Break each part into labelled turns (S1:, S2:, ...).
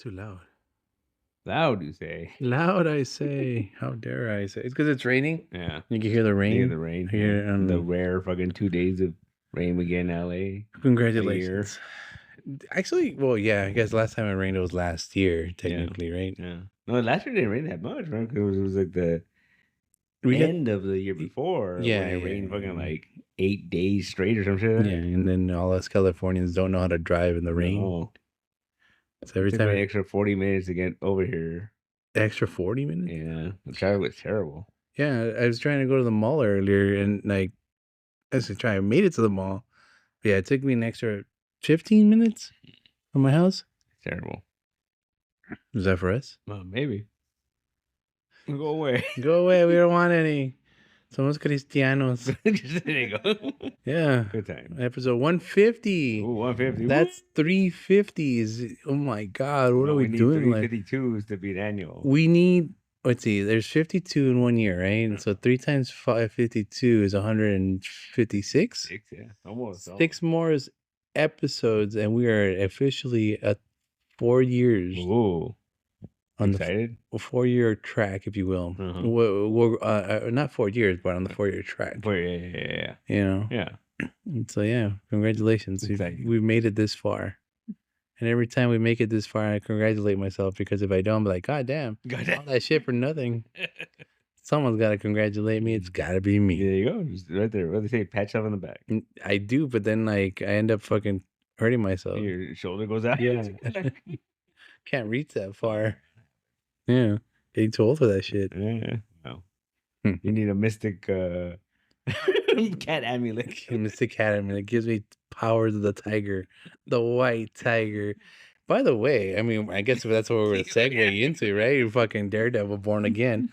S1: too loud.
S2: Loud, you say?
S1: Loud, I say. How dare I say? It's because it's raining.
S2: Yeah.
S1: You can hear the rain.
S2: You hear the rain.
S1: Hear,
S2: the rare fucking 2 days of rain we get in LA.
S1: Congratulations. Actually, well, yeah, I guess last time it rained, it was last year, technically, right?
S2: Yeah. No, last year didn't rain that much, right? Because it was like the end of the year before.
S1: Yeah,
S2: when it rained fucking like 8 days straight or some shit.
S1: Yeah, and then all us Californians don't know how to drive in the rain.
S2: No.
S1: So every
S2: It took
S1: time
S2: me an extra 40 minutes to get over here.
S1: Extra 40 minutes?
S2: Yeah, the traffic was terrible.
S1: Yeah, I was trying to go to the mall earlier, and like, I made it to the mall. Yeah, it took me an extra 15 minutes from my house.
S2: Terrible.
S1: Is that for us?
S2: Well, maybe. Go away.
S1: Go away. We don't want any. Somos cristianos.
S2: There you go.
S1: Yeah.
S2: Good time.
S1: Episode 150.
S2: Ooh, 150.
S1: That's 350s. Oh my God. What are we doing?
S2: 352s to beat annual.
S1: We need, let's see, there's 52 in 1 year, right? So 3 times 552 is 156.
S2: 6, yeah. Almost.
S1: 6 more episodes, and we are officially at 4 years.
S2: Ooh.
S1: On
S2: excited?
S1: the 4-year track, if you will. We're not 4 years, but on the 4-year track.
S2: Yeah.
S1: You know?
S2: Yeah.
S1: So, yeah, congratulations. We've made it this far. And every time we make it this far, I congratulate myself, because if I don't, I'm like, God damn. All that shit for nothing. Someone's got to congratulate me. It's got to be me.
S2: There you go. Just right there. What do they say? Pat yourself on the back.
S1: I do, but then, like, I end up fucking hurting myself.
S2: Your shoulder goes out.
S1: Yeah. Can't reach that far. Yeah. Getting too old for that shit.
S2: Yeah. No. You need a mystic cat amulet.
S1: Mystic cat amulet gives me powers of the tiger, the white tiger. By the way, I mean, I guess that's what we're going to segue into, right? You're fucking Daredevil born again.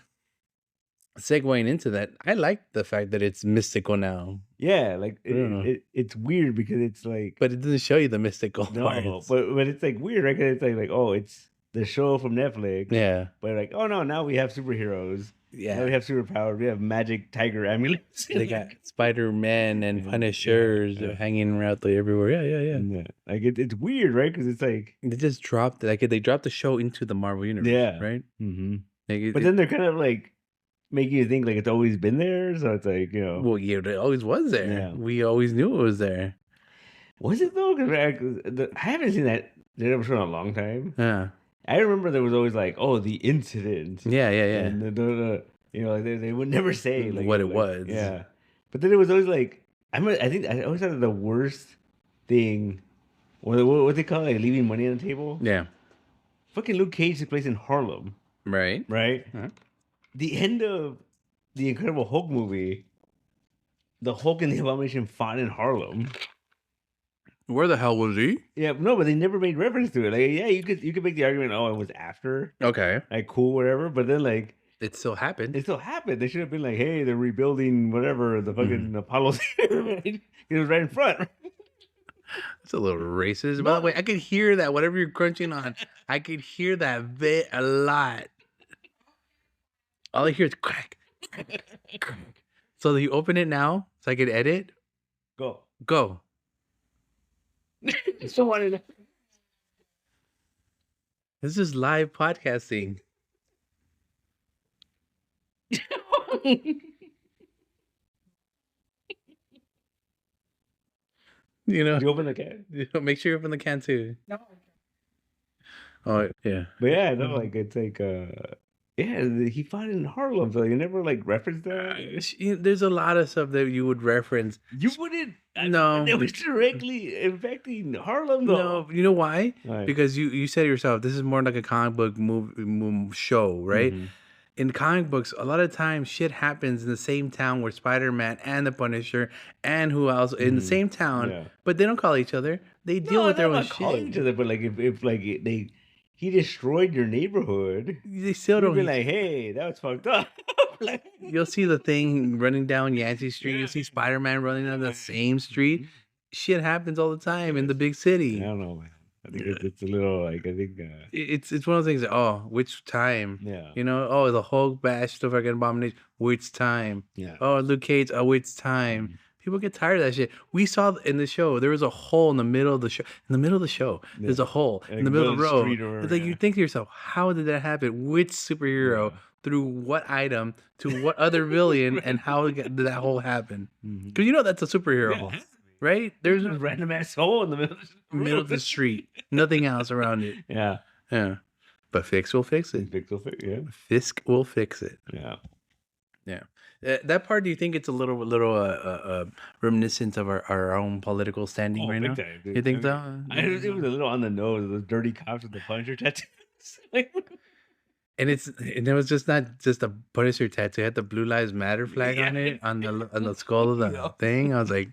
S1: Segueing into that, I like the fact that it's mystical now.
S2: Yeah, like it's weird because it's like,
S1: but it doesn't show you the mystical parts.
S2: But it's like weird, right? Because it's like oh, it's the show from Netflix.
S1: Yeah,
S2: but like oh no, now we have superheroes.
S1: Yeah,
S2: now we have superpowers. We have magic tiger amulets.
S1: They got Spider-Man and Punishers hanging around everywhere. Yeah.
S2: Like it's weird, right? Because it's like
S1: they just dropped they dropped the show into the Marvel universe. Yeah, right.
S2: Mm-hmm. But then they're kind of like making you think like it's always been there. So it's like, you know.
S1: Well, yeah, it always was there. Yeah. We always knew it was there.
S2: Was it though? Because I haven't seen that Daredevil show in a long time.
S1: Yeah.
S2: I remember there was always like, oh, the incident.
S1: Yeah.
S2: And you know, they would never say like
S1: what it was.
S2: Yeah. But then it was always like, I think I always thought the worst thing, what they call it, like leaving money on the table.
S1: Yeah.
S2: Fucking Luke Cage took place in Harlem.
S1: Right.
S2: Uh-huh. The end of the Incredible Hulk movie, the Hulk and the Abomination fought in Harlem.
S1: Where the hell was he?
S2: Yeah, no, but they never made reference to it. Like, yeah, you could make the argument, oh, it was after.
S1: Okay.
S2: Like, cool, whatever. But then, like,
S1: it still happened.
S2: It still happened. They should have been like, hey, they're rebuilding whatever, the fucking Apollo Theater. Right? It was right in front.
S1: It's a little racist. No. By the way, I could hear that. Whatever you're crunching on, I could hear that bit a lot. All I hear is crack, crack, crack. So you open it now so I could edit? Go.
S2: So wanted.
S1: This is live podcasting. You know,
S2: you open the can.
S1: Make sure you open the can too.
S2: No.
S1: Oh yeah.
S2: But yeah, no, like it's like yeah, he fought in Harlem, so you never like referenced that.
S1: There's a lot of stuff that you would reference.
S2: You wouldn't.
S1: No,
S2: it was directly affecting Harlem. Though.
S1: No, you know why? Right. Because you said yourself, this is more like a comic book movie show, right? Mm-hmm. In comic books, a lot of times shit happens in the same town where Spider-Man and the Punisher and who else in the same town, but they don't call each other. They deal with their own shit.
S2: Calling each other, but like if like he destroyed your neighborhood,
S1: they still don't
S2: be like, hey, that was fucked up.
S1: Like, you'll see the thing running down Yancey Street. You'll see Spider-Man running down the same street. Shit happens all the time in the big city.
S2: I don't know, man. I think it's a little like I think
S1: it's one of those things that, oh, which time?
S2: Yeah.
S1: You know, oh, the Hulk bashed the fucking Abomination. Which time?
S2: Yeah.
S1: Oh, Luke Cage. Oh, which time? People get tired of that shit. We saw in the show there was a hole in the middle of the show. In the middle of the show, there's a hole in the middle of the road. It's like you think to yourself, how did that happen? Which superhero through what item to what other villain, and how did that hole happen? Because you know that's a superhero hole, right? There's
S2: a random ass hole in the
S1: middle of the street, nothing else around it.
S2: Yeah.
S1: But Fisk will fix it. Fisk will fix it. Yeah. That part, do you think it's a little reminiscent of our own political standing right now?
S2: Time,
S1: you think so?
S2: It was a little on the nose. Those dirty cops with the Punisher tattoos.
S1: And it was just not just a Punisher tattoo. It had the Blue Lives Matter flag on it, on the skull of the thing. I was like,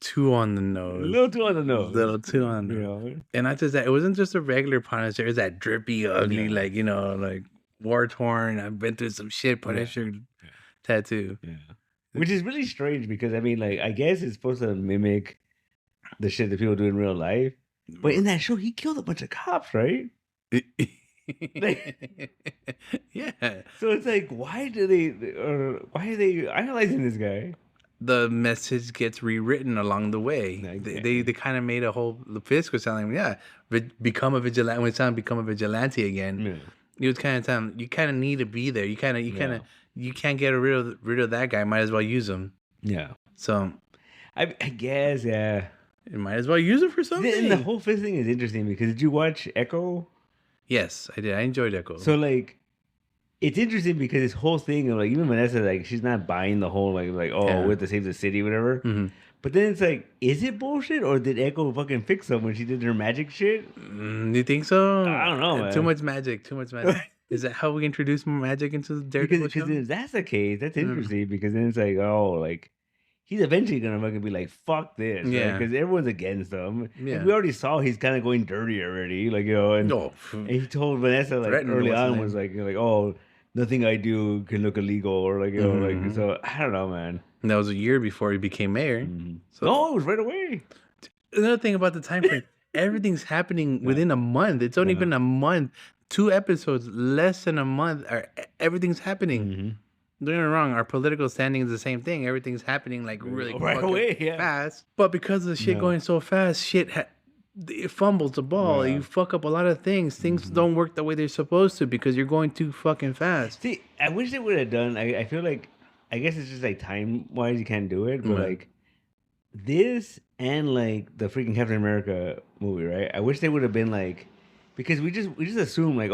S1: too on the nose.
S2: A little too on the nose.
S1: A little too on the nose. And not just that, it wasn't just a regular Punisher. It was that drippy, ugly, like, like war-torn, I've been through some shit Punisher tattoo.
S2: Which is really strange because, I mean, like, I guess it's supposed to mimic the shit that people do in real life. But in that show, he killed a bunch of cops, right?
S1: Yeah.
S2: So it's like, why are they idolizing this guy?
S1: The message gets rewritten along the way. They kind of made a whole. The Fisk was telling him, become a vigilante. When it's time to become a vigilante again, it was kind of time. You kind of need to be there. You can't get rid of that guy. Might as well use him.
S2: Yeah.
S1: So,
S2: I guess you
S1: might as well use it for something.
S2: And the whole Fisk thing is interesting because did you watch Echo?
S1: Yes, I did. I enjoyed Echo.
S2: So like, it's interesting because this whole thing of like, even Vanessa, like, she's not buying the whole like we have to save the city, whatever. But then it's like, is it bullshit or did Echo fucking fix them when she did her magic shit?
S1: You think so?
S2: I don't know, man.
S1: Too much magic. Is that how we introduce more magic into the DareDevil
S2: Because if that's the case, that's interesting because then it's like, he's eventually gonna fucking be like, fuck this, because everyone's against him. Yeah. We already saw he's kind of going dirty already, like, and he told Vanessa like early on was like, nothing I do can look illegal or like, like, so I don't know, man.
S1: And that was a year before he became mayor.
S2: So no, it was right away.
S1: Another thing about the time frame, everything's happening within a month. It's only been a month, 2 episodes, less than a month. Everything's happening. Don't get me wrong, our political standing is the same thing. Everything's happening like really
S2: right away,
S1: fast. But because of the shit going so fast, it fumbles the ball. You fuck up a lot of things. Things don't work the way they're supposed to because you're going too fucking fast.
S2: See, I wish they would have done. I feel like, I guess it's just like time wise you can't do it, but like this and like the freaking Captain America movie, right? I wish they would have been like, because we just assume like,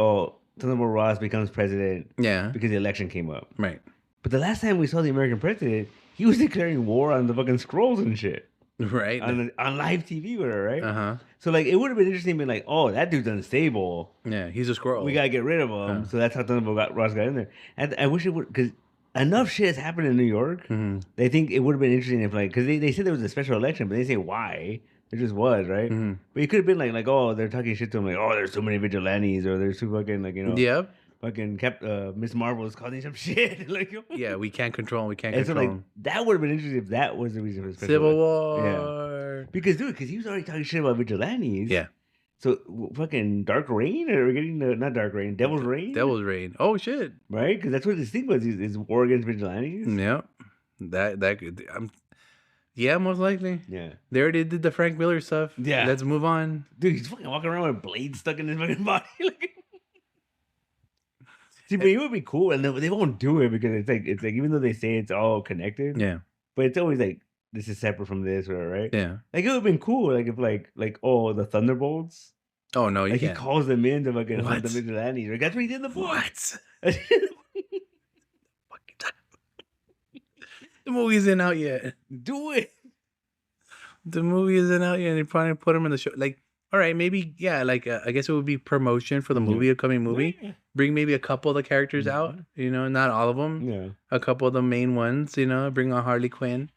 S2: Thunderbolt Ross becomes president because the election came up.
S1: Right.
S2: But the last time we saw the American president, he was declaring war on the fucking Skrulls and shit.
S1: Right.
S2: On live TV with her, right? So like, it would have been interesting being like, that dude's unstable.
S1: Yeah, he's a Skrull.
S2: We gotta get rid of him. So that's how Thunderbolt Ross got in there. And I wish it would, because enough shit has happened in New York. They think it would have been interesting if like, because they said there was a special election, but they say why. There just was, right? But it could have been like, they're talking shit to him, like, there's too many vigilantes, or there's too fucking, like, fucking Miss Marvel is causing some shit. Like,
S1: we can't control him. We can't control him.
S2: That would have been interesting if that was the reason for the special
S1: Civil War.
S2: Yeah. Because he was already talking shit about vigilantes. Yeah. So fucking Dark Reign, or we're getting not Dark Reign, Devil's Reign.
S1: Devil's Reign. Oh shit.
S2: Right? Because that's what this thing was. Is war against vigilantes.
S1: Yeah. That could. Yeah, most likely.
S2: Yeah.
S1: They already did the Frank Miller stuff. Yeah. Let's move on.
S2: Dude, he's fucking walking around with blades stuck in his fucking body. See, but it would be cool, and they won't do it because it's like even though they say it's all connected. Yeah. But it's always like, this is separate from this, right? Yeah. Like, it would have been cool, like if like the Thunderbolts.
S1: Oh no, you can't.
S2: He calls them in to fucking hunt the vigilantes. Like, that's what he did in the book.
S1: What? The movie isn't out yet.
S2: Do it.
S1: The movie isn't out yet. And they probably put him in the show. Like, all right, maybe, like, I guess it would be promotion for the movie, upcoming movie. Yeah. Bring maybe a couple of the characters out, not all of them. Yeah. A couple of the main ones, bring on Harley Quinn.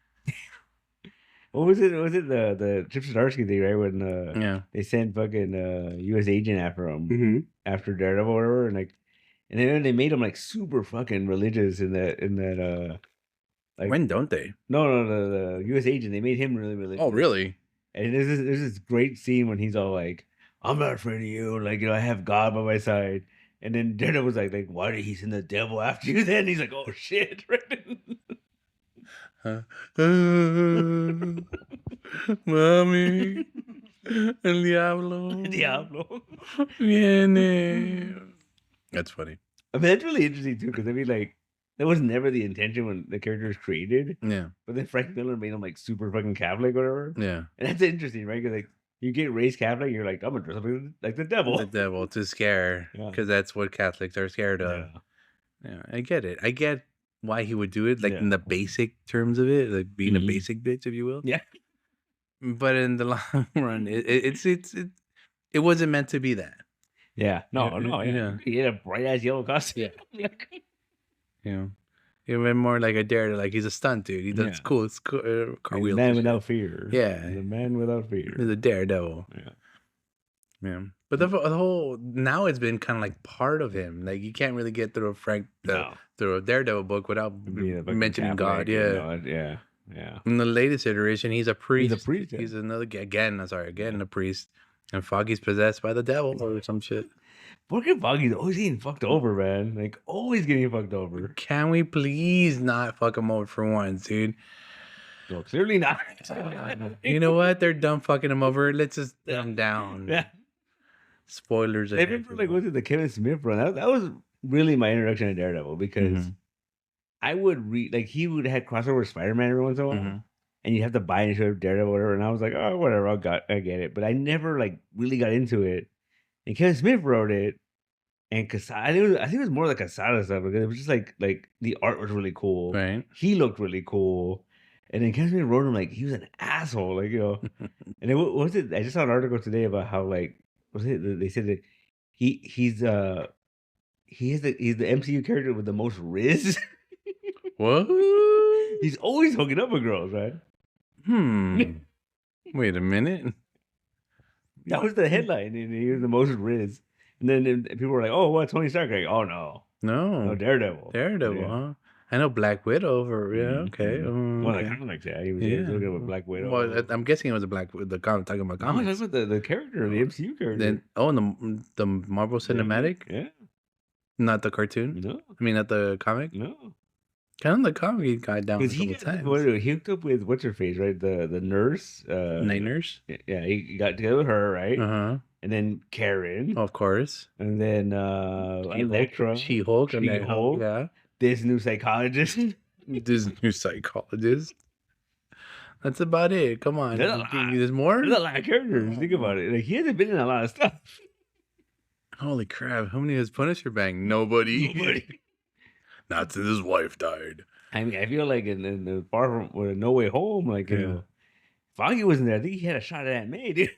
S2: What was it? Was it the Chip Zdarsky thing, right? When they sent fucking U.S. agent after him, after Daredevil or whatever, and then they made him like super fucking religious in that. Like,
S1: when don't they?
S2: No, the U.S. agent, they made him really religious.
S1: Oh, really?
S2: And there's this great scene when he's all like, "I'm not afraid of you. Like, I have God by my side." And then Daredevil was like, "Why did he send the devil after you?" Then he's like, "Oh shit!"
S1: Mami, el diablo.
S2: Diablo.
S1: Viene. That's funny.
S2: I mean, that's really interesting too, because I mean, like, that was never the intention when the character was created.
S1: Yeah.
S2: But then Frank Miller made him like super fucking Catholic or whatever.
S1: Yeah.
S2: And that's interesting, right? Because like you get raised Catholic, you're like, I'm gonna dress up like the devil.
S1: The devil to scare, because that's what Catholics are scared of. Yeah, I get it. I get why he would do it, like in the basic terms of it, like being a basic bitch, if you will.
S2: Yeah.
S1: But in the long run, it wasn't meant to be that.
S2: Yeah. No. Yeah. He had a bright ass yellow costume.
S1: Yeah. You know, he went more like a dare, like he's a stunt dude. He does it's cool. It's cool.
S2: Cartwheels. Man without fear.
S1: Yeah.
S2: The man without fear.
S1: He's a daredevil. Yeah. Yeah. But the whole now it's been kind of like part of him. Like you can't really get through through a Daredevil book without mentioning God. Yeah.
S2: Yeah.
S1: In the latest iteration, he's a priest.
S2: He's a priest.
S1: He's another a priest. And Foggy's possessed by the devil or some shit.
S2: Fucking Foggy's always getting fucked over, man. Like always getting fucked over.
S1: Can we please not fuck him over for once, dude?
S2: No, clearly not.
S1: You know what? They're done fucking him over. Let's just let him down.
S2: Yeah.
S1: Spoilers.
S2: I remember like went to the Kevin Smith run. That was really my introduction to Daredevil because I would read like he would have crossover with Spider-Man every once in a while. And you have to buy an issue of Daredevil or whatever. And I was like, oh, whatever, I get it. But I never like really got into it. And Kevin Smith wrote it. And I think it was more like Casada stuff because it was just like the art was really cool.
S1: Right.
S2: He looked really cool. And then Kevin Smith wrote him like he was an asshole, like, you know. And then what was it? I just saw an article today about how like they said that he's the MCU character with the most riz.
S1: What?
S2: He's always hooking up with girls, right?
S1: Wait a minute.
S2: That was the headline, and he was the most riz. And then people were like, "Oh, what Tony Stark?" Like, "Oh no, Daredevil,
S1: huh? I know Black Widow. Okay.
S2: Well, the comics, he was looking with Black Widow.
S1: Well, I'm guessing it was the comic talking about comics.
S2: No, that's what the character, the MCU character.
S1: Then the Marvel Cinematic.
S2: Yeah.
S1: Not the cartoon.
S2: No.
S1: I mean, not the comic.
S2: No.
S1: Kind of the comic he got down a couple times.
S2: He hooked up with what's her face, right? The nurse,
S1: night nurse.
S2: Yeah, he got together with her, right? And then Karen,
S1: of course,
S2: and then Elektra,
S1: She-Hulk, yeah.
S2: This new psychologist.
S1: That's about it. Come on, there's more.
S2: There's a lot of characters. Think about it. Like he hasn't been in a lot of stuff.
S1: Holy crap! How many has Punisher banged? Nobody. Not since his wife died.
S2: I mean, I feel like in the Far From No Way Home, like you know, Foggy wasn't there. I think he had a shot at Aunt May, dude.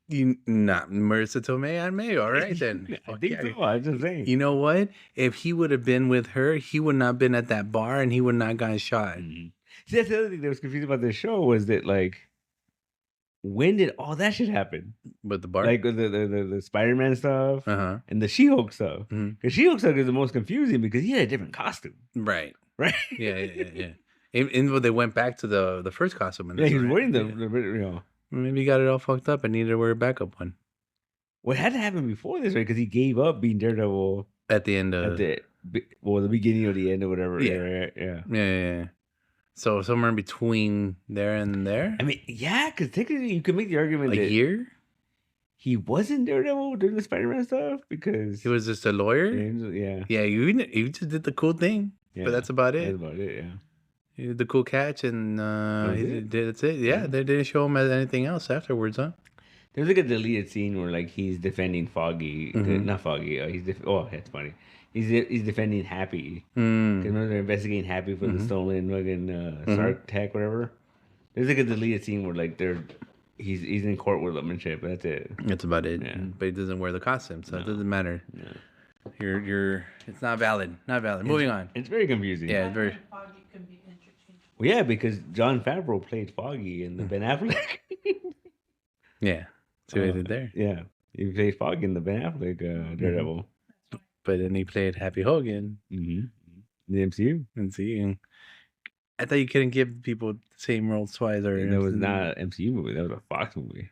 S1: Not Marissa Tomei Aunt May. All right then.
S2: I think so. I'm just saying.
S1: You know what? If he would have been with her, he would not have been at that bar, and he would not have gotten shot.
S2: See, that's the other thing that was confusing about this show was that like, when did all that shit happen?
S1: With the bar,
S2: like the Spider-Man stuff, and the She-Hulk stuff. Because She-Hulk stuff is the most confusing because he had a different costume.
S1: Right. Yeah. And they went back to the first costume.
S2: Yeah, he was wearing the you know.
S1: Maybe he got it all fucked up and needed to wear a backup one.
S2: What had to happen before this, right? Because he gave up being Daredevil
S1: at the end of
S2: the beginning or the end or whatever. Yeah.
S1: So somewhere in between there and there.
S2: I mean, yeah, because technically you could make the argument
S1: a year.
S2: He wasn't Daredevil during the Spider-Man stuff because
S1: he was just a lawyer.
S2: Yeah.
S1: You just did the cool thing, but that's about it.
S2: That's about it. Yeah.
S1: He did the cool catch, and that's it. Yeah, they didn't show him as anything else afterwards, huh?
S2: There's like a deleted scene where like he's defending Foggy, not Foggy. That's funny. He's defending Happy. Because remember they're investigating Happy for the stolen fucking Stark tech, whatever. There's like a deleted scene where like he's in court with them and shit, but that's it.
S1: That's about it.
S2: Yeah.
S1: But he doesn't wear the costume, so it doesn't matter. No. It's not valid. Moving on.
S2: It's very confusing.
S1: Yeah, it's very.
S2: Well, yeah, because Jon Favreau played Foggy in the Ben Affleck.
S1: Yeah, see what he did there.
S2: Yeah, he played Foggy in the Ben Affleck Daredevil.
S1: But then he played Happy Hogan
S2: in the MCU.
S1: I thought you couldn't give people the same roles twice. Or
S2: that was not an MCU movie. That was a Fox movie.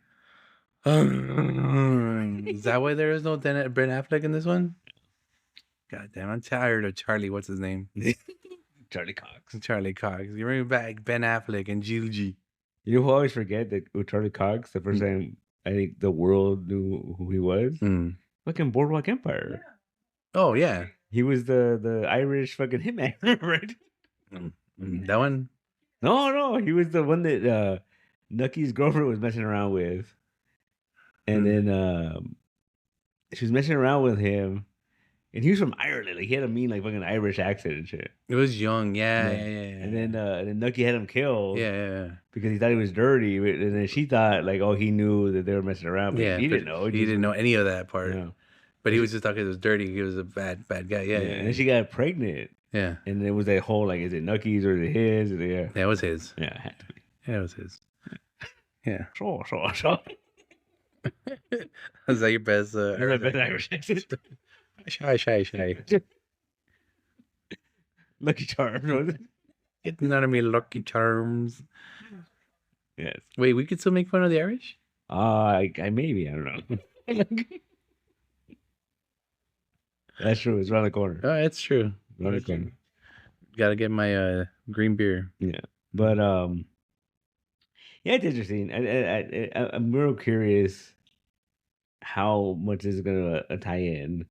S1: Is that why there is no Ben Affleck in this one? God damn, I'm tired of Charlie. What's his name?
S2: Charlie Cox.
S1: Charlie Cox. You bring back Ben Affleck and Gilgy.
S2: You know who I always forget that with Charlie Cox, the first time I think the world knew who he was? Fucking Boardwalk Empire.
S1: Oh, yeah.
S2: He was the Irish fucking hitman, right?
S1: That one?
S2: No. He was the one that Nucky's girlfriend was messing around with. And then she was messing around with him. And he was from Ireland. Like, he had a mean, like, fucking Irish accent and shit.
S1: It was young. Yeah.
S2: And then Nucky had him killed.
S1: Yeah.
S2: Because he thought he was dirty. And then she thought, like, oh, he knew that they were messing around. But he didn't know.
S1: He didn't know any of that part. Yeah. But he was just talking it was dirty. He was a bad guy. Yeah.
S2: And then she got pregnant.
S1: Yeah.
S2: And it was that whole, like, is it Nucky's or is it his? Yeah,
S1: it was his.
S2: Yeah, it had to be.
S1: Yeah, it was his. Yeah.
S2: Sure.
S1: Is that your best?
S2: That's my best Irish accent.
S1: Shy.
S2: Lucky Charms.
S1: Getting out of me, Lucky Charms.
S2: Yes.
S1: Wait, we could still make fun of the Irish?
S2: I maybe, I don't know. That's true. It's around the corner.
S1: Oh, that's true.
S2: Around the corner.
S1: Gotta get my green beer.
S2: Yeah, but yeah, it's interesting. I'm real curious how much is gonna tie in.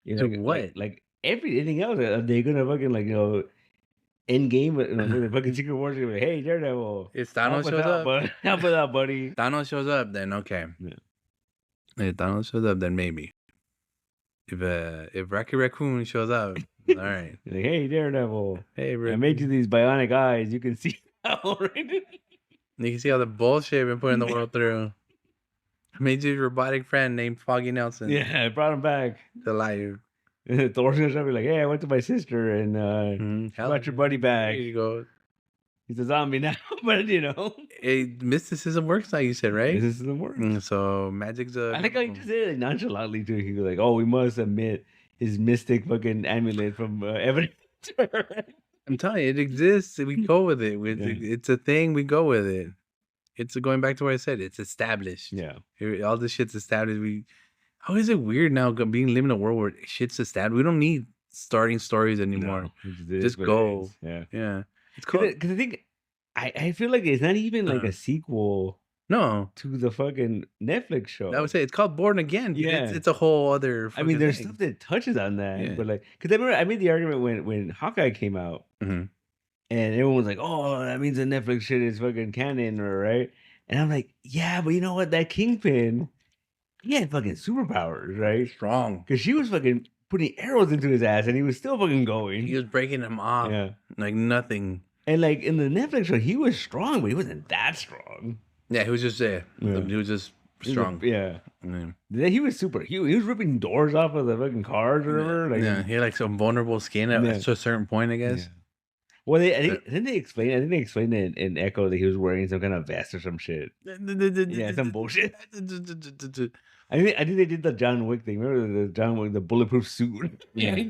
S2: You know,
S1: what?
S2: Like everything else. Are they gonna fucking end game with the fucking Secret Wars? Like, hey, Daredevil.
S1: If Thanos shows up,
S2: help with that, buddy.
S1: Thanos shows up, then okay. Yeah. If Thanos shows up, then maybe. If Rocky Raccoon shows up, all right.
S2: Like, hey, Daredevil.
S1: Hey, Raccoon.
S2: I made you these bionic eyes. You can see now, right?
S1: You can see all the bullshit we've been putting the world through. I made you a robotic friend named Foggy Nelson.
S2: Yeah, I brought him back
S1: to life.
S2: Thor's gonna be like, hey, I went to my sister and brought your buddy back.
S1: There you go.
S2: He's a zombie now, but
S1: mysticism works, like you said, right?
S2: Mysticism works.
S1: So magic's
S2: I like how you just said it nonchalantly too. He was like, "Oh, we must admit his mystic fucking amulet from evidence."
S1: I'm telling you, it exists. We go with it. It's a thing. We go with it. It's going back to what I said. It's established.
S2: Yeah,
S1: all this shit's established. How is it weird now living in a world where shit's established? We don't need starting stories anymore. No, just go. Yeah. It's cool.
S2: Because I think I feel like it's not even like a sequel.
S1: No,
S2: to the fucking Netflix show.
S1: I would say it's called Born Again. Yeah, it's a whole other.
S2: I mean, there's stuff that touches on that, but like, because I remember I made the argument when Hawkeye came out, and everyone was like, "Oh, that means the Netflix shit is fucking canon, right?" And I'm like, "Yeah, but you know what? That Kingpin, he had fucking superpowers, right?
S1: Strong,
S2: because she was fucking putting arrows into his ass, and he was still fucking going.
S1: He was breaking them off, like nothing."
S2: And like in the Netflix show, he was strong, but he wasn't that strong.
S1: Yeah, he was just there. Yeah. He was just strong.
S2: He was super. He was ripping doors off of the fucking cars or whatever. Like,
S1: he had like some vulnerable skin to a certain point, I guess.
S2: Yeah. Well, didn't they explain? I think they explained it in Echo that he was wearing some kind of vest or some shit. Yeah, some bullshit. I think they did the John Wick thing. Remember the John Wick, the bulletproof suit?
S1: Yeah.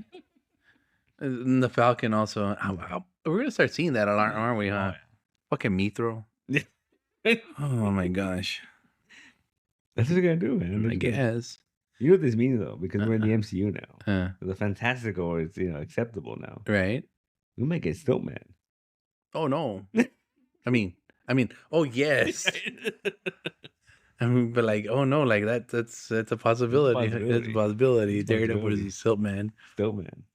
S1: And the Falcon also. We're gonna start seeing that a lot, aren't we? Huh? Oh, yeah. Fucking Mithro. Oh my gosh.
S2: That's what they're gonna do, man.
S1: I guess.
S2: You know what this means though, because we're in the MCU now. The Fantastical is acceptable now.
S1: Right.
S2: We might get Stiltman.
S1: Oh no. I mean, oh yes. But like, oh no, like that's a possibility. That's a possibility. Daredevil is Stiltman.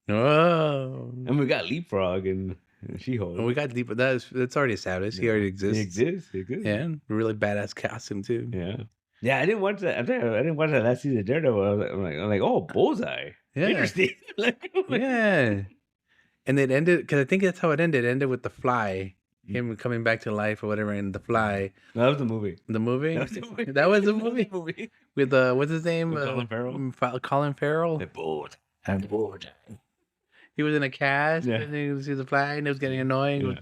S1: Oh.
S2: And we got Leapfrog and She-Hulk.
S1: We got deep, that's already established. He already exists.
S2: He exists.
S1: Yeah, really badass costume too.
S2: Yeah. I didn't watch that. I didn't watch that last season of Daredevil. I'm like, oh, Bullseye.
S1: Yeah,
S2: interesting.
S1: Yeah, and it ended because I think that's how it ended. It ended with the Fly, him coming back to life or whatever, and the Fly.
S2: That was the movie.
S1: The movie. That was the movie. With what's his name?
S2: Colin Farrell.
S1: Colin Farrell.
S2: I'm bored.
S1: He was in a cast, and then you see the Fly, and it was getting annoying.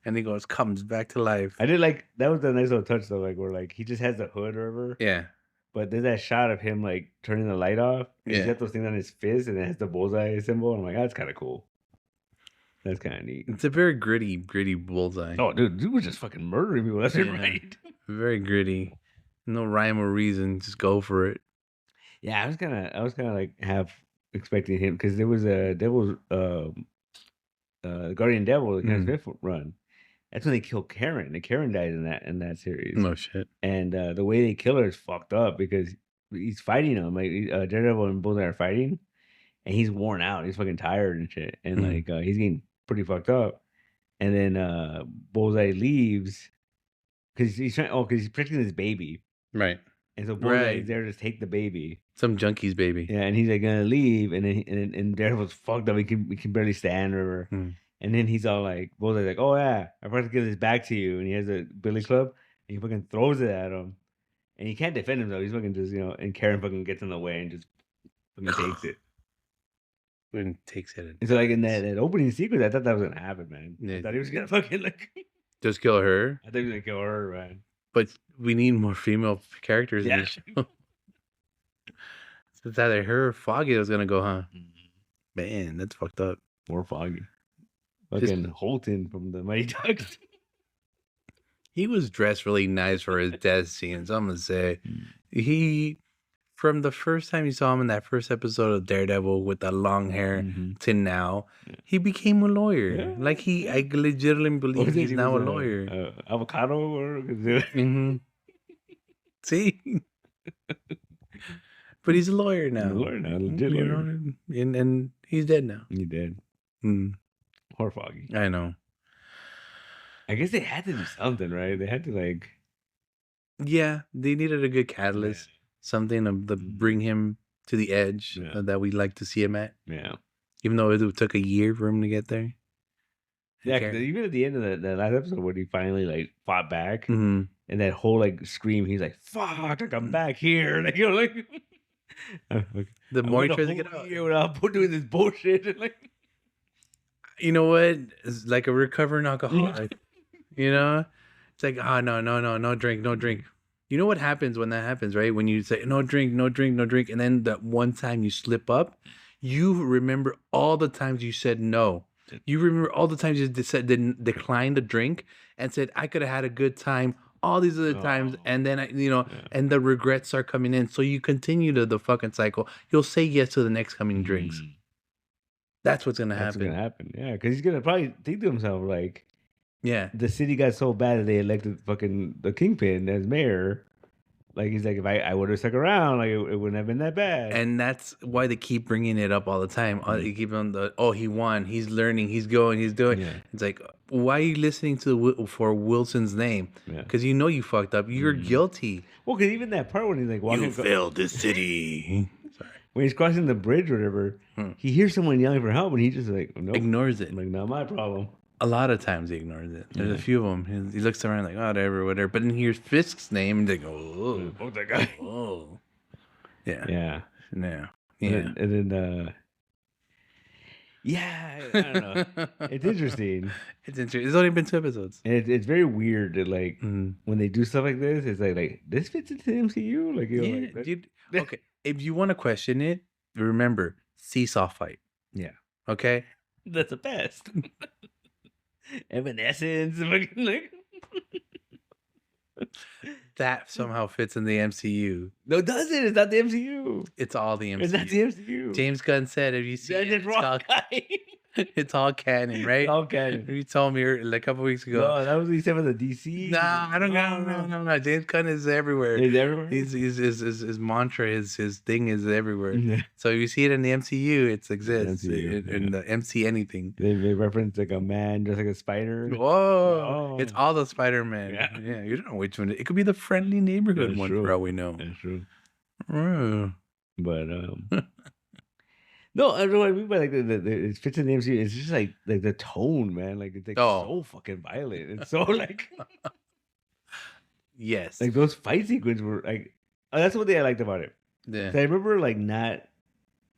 S1: And he comes back to life.
S2: I did like that was the nice little touch though, like where like he just has the hood or whatever.
S1: Yeah.
S2: But there's that shot of him like turning the light off. He's got those things on his fist, and it has the bullseye symbol. I'm like, that's kind of cool. That's kind of neat.
S1: It's a very gritty bullseye.
S2: Oh, dude was just fucking murdering people left and right.
S1: Very gritty. No rhyme or reason. Just go for it.
S2: Yeah, I was kind of like half expecting him because there was Guardian Devil, the Kevin Smith run. That's when they kill Karen. And Karen dies in that series.
S1: No shit.
S2: And the way they kill her is fucked up because he's fighting him. Like Daredevil and Bullseye are fighting, and he's worn out. He's fucking tired and shit. And like he's getting pretty fucked up. And then Bullseye leaves because he's trying. Oh, because he's protecting his baby.
S1: Right.
S2: And so Bullseye's there to take the baby.
S1: Some junkie's baby.
S2: Yeah, and he's like gonna leave, and then and Daredevil's fucked up. He can barely stand or. And then he's all like, Bullseye's like, oh yeah, I forgot to give this back to you. And he has a billy club, and he fucking throws it at him. And he can't defend himself. He's fucking just, and Karen fucking gets in the way and just fucking takes it.
S1: And takes it.
S2: And so like in that opening sequence, I thought that was gonna happen, man.
S1: Yeah.
S2: I thought he was gonna fucking like
S1: just kill her.
S2: I thought he was gonna kill her, man.
S1: But we need more female characters in the show. It's either her or Foggy that was gonna go, huh? Man, that's fucked up.
S2: More Foggy. Fucking Holton from the Mighty Ducks.
S1: He was dressed really nice for his death scenes. I'm gonna say, from the first time you saw him in that first episode of Daredevil with the long hair to now, he became a lawyer. Yeah. Like I legitimately believe he's now a lawyer.
S2: Avocado or
S1: see, but he's a lawyer now.
S2: Legit lawyer.
S1: And he's dead now.
S2: He's dead. Poor Foggy.
S1: I know.
S2: I guess they had to do something, right? They had to like.
S1: Yeah, they needed a good catalyst, something to bring him to the edge that we'd like to see him at.
S2: Yeah.
S1: Even though it took a year for him to get there.
S2: Yeah, even at the end of the last episode when he finally like fought back, and that whole like scream, he's like, "Fuck! Like, I'm back here!" Like
S1: the more he tries to get out,
S2: without doing this bullshit, like.
S1: You know what? It's like a recovering alcoholic. It's like, no drink. You know what happens when that happens, right? When you say no drink, and then that one time you slip up, you remember all the times you said no. You remember all the times you declined a drink and said I could have had a good time all these other times, and then and the regrets are coming in. So you continue the fucking cycle. You'll say yes to the next coming drinks. That's what's gonna happen.
S2: That's gonna happen. Yeah, because he's gonna probably think to himself like, the city got so bad that they elected fucking the Kingpin as mayor. Like he's like, if I would have stuck around, like it wouldn't have been that bad.
S1: And that's why they keep bringing it up all the time. They keep on he won, he's learning, he's going, he's doing. Yeah. It's like, why are you listening for Wilson's name? Because you fucked up. You're guilty.
S2: Well, because even that part when he's like walking,
S1: you failed this city.
S2: When he's crossing the bridge or whatever, he hears someone yelling for help, and he just like
S1: ignores it.
S2: I'm like, not my problem.
S1: A lot of times he ignores it. There's a few of them. He looks around like, whatever. But then he hears Fisk's name, and they go, oh,
S2: fuck that guy.
S1: Oh,
S2: yeah.
S1: And
S2: then I don't know. It's interesting.
S1: It's only been 2 episodes.
S2: And it's very weird that like when they do stuff like this, it's like this fits into the MCU. Like,
S1: dude. Okay. If you want to question it, remember, seesaw fight.
S2: Yeah.
S1: Okay?
S2: That's the best. Evanescence.
S1: That somehow fits in the MCU.
S2: No, does it? It's not the MCU.
S1: It's all the MCU.
S2: It's not the MCU.
S1: James Gunn said, have you seen it? It's all canon, right?
S2: It's all canon.
S1: You told me like a couple weeks ago.
S2: No, that was what he said with the DC.
S1: Nah, I don't know. No. James Gunn is everywhere.
S2: He's everywhere?
S1: His mantra, his thing is everywhere. Yeah. So if you see it in the MCU, it exists. In the MC anything.
S2: They reference like a man just like a spider.
S1: Whoa. It's all the Spider-Man. Yeah. You don't know which one. It could be the friendly neighborhood one for all we know.
S2: That's true.
S1: But
S2: no, I don't know what I mean by like it fits in the MCU. It's just like the tone, man. Like it's like so fucking violent. It's so like
S1: yes,
S2: like those fight sequences were like that's what I liked about it. Yeah, I remember like not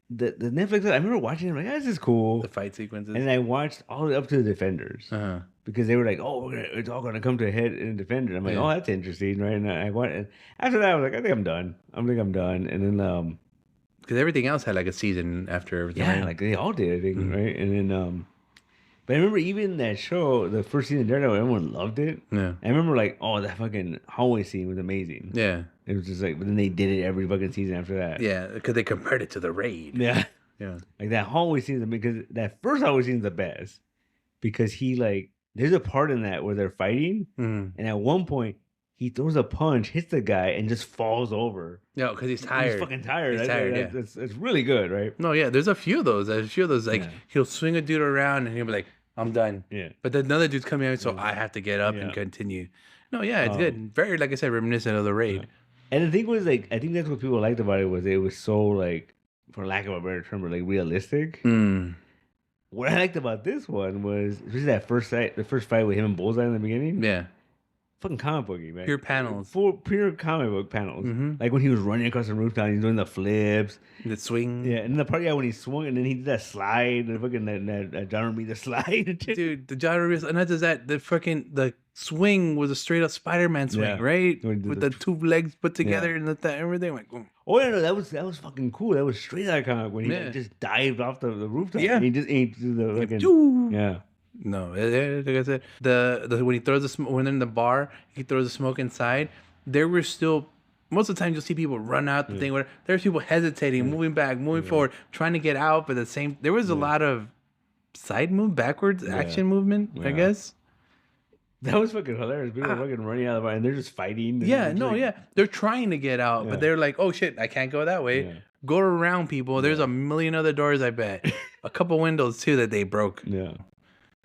S2: the Netflix. I remember watching it. I'm like, this is cool.
S1: The fight sequences,
S2: and I watched all the way up to the Defenders because they were like, it's all gonna come to a head in Defenders. I'm like, that's interesting, right? And after that, I was like, I think I'm done. And then
S1: because everything else had like a season after everything.
S2: Yeah, like they all did, I think, right? And then, but I remember even that show, the first season of Daredevil, everyone loved it. Yeah. I remember like, that fucking hallway scene was amazing. Yeah. It was just like, but then they did it every fucking season after that.
S1: Yeah, because they compared it to the Raid.
S2: Yeah. Yeah. Like that hallway scene, because that first hallway scene is the best. because he like there's a part in that where they're fighting, and at one point he throws a punch, hits the guy, and just falls over.
S1: No, because he's tired.
S2: He's fucking tired.
S1: He's tired. Yeah,
S2: it's really good, right?
S1: No, yeah. There's a few of those. Like he'll swing a dude around and he'll be like, "I'm done."
S2: Yeah.
S1: But then another dude's coming out, so I have to get up and continue. No, yeah, it's good. Very, like I said, reminiscent of the Raid.
S2: And the thing was, like, I think that's what people liked about it was it was so like, for lack of a better term, like realistic. What I liked about this one was the first fight with him and Bullseye in the beginning.
S1: Yeah.
S2: Fucking comic booky, man.
S1: Pure panels.
S2: Pure comic book panels. Like when he was running across the rooftop, he's doing the flips.
S1: The swing.
S2: Yeah, and the part when he swung and then he did that slide, the fucking that John Romita slide.
S1: Dude, the John Romita, and not just that, the swing was a straight up Spider-Man swing, right? With the two legs put together and everything. Like, boom.
S2: Oh yeah, no, that was fucking cool. That was straight out of comic when he just dived off the rooftop. Yeah, and he just aimed through the fucking yeah.
S1: No, like I said, when he throws the smoke, when they're in the bar, he throws the smoke inside. There were still, most of the time you'll see people run out the thing. Where there's people hesitating, moving back, moving forward, trying to get out, but there was a lot of side move, backwards action movement. I guess
S2: that was fucking hilarious. People are fucking running out of the bar and they're just fighting.
S1: They're trying to get out, but they're like, oh shit, I can't go that way. Go around people. There's a million other doors. I bet a couple windows too that they broke.
S2: Yeah.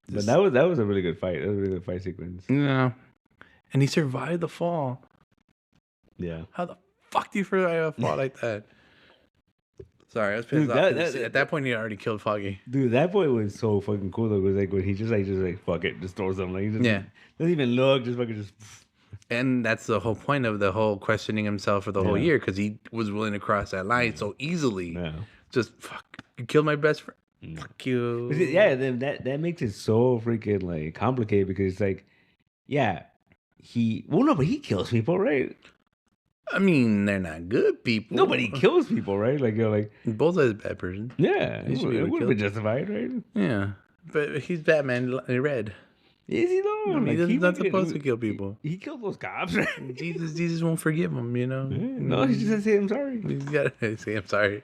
S2: But that was a really good fight. That was a really good fight sequence.
S1: Yeah. And he survived the fall.
S2: Yeah.
S1: How the fuck do you survive a fall like that? Sorry, I was pissed off. At that point, he already killed Foggy.
S2: Dude, that point was so fucking cool though. It was like when he just fuck it, just throws them. Like, he just doesn't even look, just fucking just.
S1: And that's the whole point of the whole questioning himself for the whole year, because he was willing to cross that line so easily. Yeah. Just fuck, you killed my best friend. Fuck you.
S2: Yeah, then that makes it so freaking like complicated because it's like, but he kills people, right?
S1: I mean, they're not good people.
S2: Nobody kills people, right? Like you're like
S1: Bullseye's a bad person.
S2: Yeah, it would have been justified, right?
S1: Yeah, but he's Batman in red.
S2: Is he though?
S1: He's not supposed to kill people.
S2: He killed those cops, right?
S1: Jesus won't forgive him, you know.
S2: No, he just has to say I'm sorry.
S1: He's gotta say I'm sorry.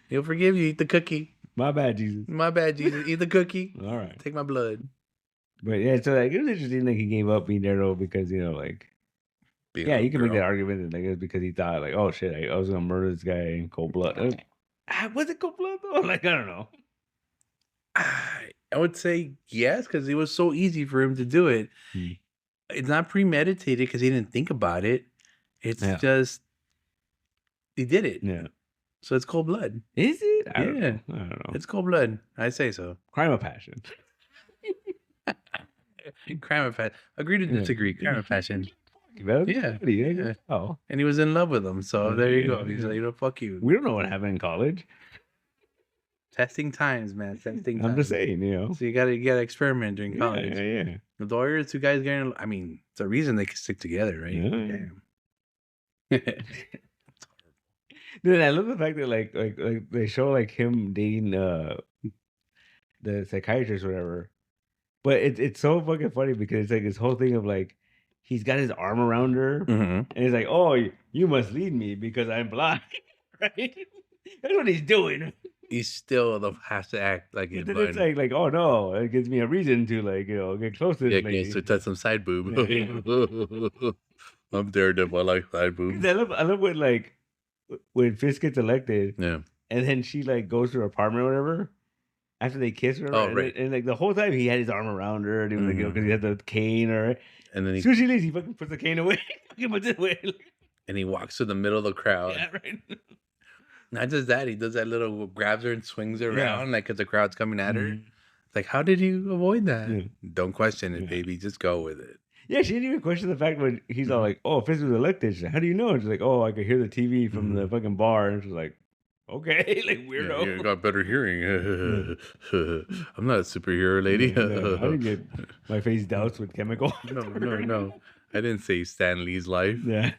S1: He'll forgive you. Eat the cookie.
S2: My bad, Jesus.
S1: My bad, Jesus. Eat the cookie.
S2: All right.
S1: Take my blood.
S2: But yeah, so like it was interesting that he gave up being Daredevil because like you can make that argument that like it was because he thought like, oh shit, I was gonna murder this guy in cold blood. Was it cold blood though? Like I don't know.
S1: I would say yes, because it was so easy for him to do it. It's not premeditated because he didn't think about it. It's just he did it.
S2: Yeah.
S1: So it's cold blood.
S2: Is it?
S1: I don't know. It's cold blood. I say so.
S2: Crime of passion.
S1: Crime of passion. Agree to disagree. Crime of passion.
S2: Yeah. Oh.
S1: And he was in love with him. So there you go. He's like, fuck you.
S2: We don't know what happened in college.
S1: Testing times, man. Testing times.
S2: I'm just saying, So
S1: you gotta experiment during college.
S2: Yeah.
S1: The lawyers, two guys getting. I mean, it's a reason they can stick together, right?
S2: Yeah. Dude, I love the fact that like they show like him dating the psychiatrist or whatever, but it's so fucking funny because it's like this whole thing of like he's got his arm around her and he's like, oh, you must lead me because I'm blind, right? That's what he's doing.
S1: He still has to act like he's blind.
S2: It's like oh no, it gives me a reason to like get close to this lady.
S1: To touch some side boob. I'm Daredevil. I like side boobs.
S2: I love when Fisk gets elected,
S1: and
S2: then she like goes to her apartment or whatever after they kiss her.
S1: Oh, right.
S2: And like the whole time he had his arm around her, and he was like, because he had the cane, or
S1: and then
S2: as soon as she leaves, he fucking puts the cane away, puts it away,
S1: and he walks to the middle of the crowd.
S2: Yeah, right.
S1: Not just that, he does that little grabs her and swings her around, like because the crowd's coming at her. It's like, how did you avoid that? Yeah. Don't question it, baby. Just go with it.
S2: Yeah, she didn't even question the fact when he's all like, "Oh, Fisk was elected." She's like, how do you know? And she's like, "Oh, I could hear the TV from the fucking bar." And she's like, "Okay, like weirdo."
S1: Yeah, you got better hearing. I'm not a superhero, lady.
S2: No, I didn't get my face doused with chemical.
S1: No. I didn't say Stan Lee's life.
S2: Yeah.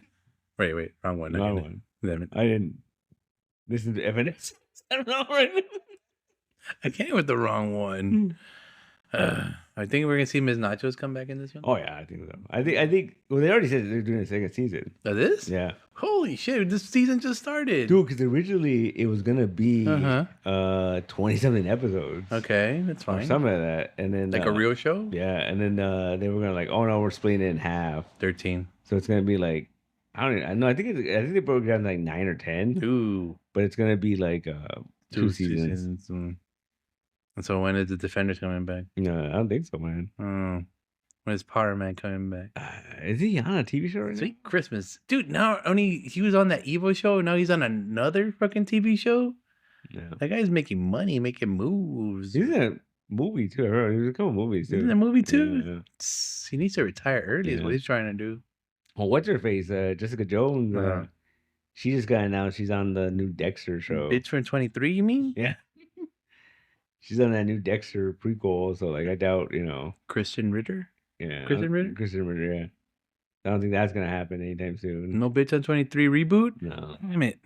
S1: Wait, wrong one.
S2: Wrong one. I didn't listen to evidence. I don't know. Right?
S1: I came with the wrong one. I think we're gonna see Ms. Nachos come back in this one.
S2: Oh yeah, I think so. I think. Well, they already said they're doing a second season.
S1: That is?
S2: Yeah.
S1: Holy shit! This season just started,
S2: dude. Because originally it was gonna be 20-something episodes.
S1: Okay, that's fine.
S2: Or something like that, and then
S1: like a real show.
S2: Yeah, and then they were gonna like, oh no, we're splitting it in half.
S1: 13.
S2: So it's gonna be like, I don't know. I think they broke it down to like 9 or 10.
S1: Ooh.
S2: But it's gonna be like 2 seasons.
S1: And so when is the Defenders coming back?
S2: No, I don't think so, man.
S1: When is Power Man coming back?
S2: Is he on a TV show right
S1: Sweet now? Christmas. Dude, now only he was on that Evo show. Now he's on another fucking TV show. Yeah. That guy's making money, making moves.
S2: He's in a movie too. He's in a couple movies too.
S1: He's in a movie too? Yeah. He needs to retire early is what he's trying to do.
S2: Well, what's her face? Jessica Jones. She just got announced she's on the new Dexter show.
S1: Bitch from 23, you mean?
S2: Yeah. She's on that new Dexter prequel, so like I doubt,
S1: Christian Ritter?
S2: Yeah.
S1: Christian
S2: Ritter, yeah. I don't think that's gonna happen anytime soon.
S1: No Bitch on 23 reboot?
S2: No.
S1: Damn it.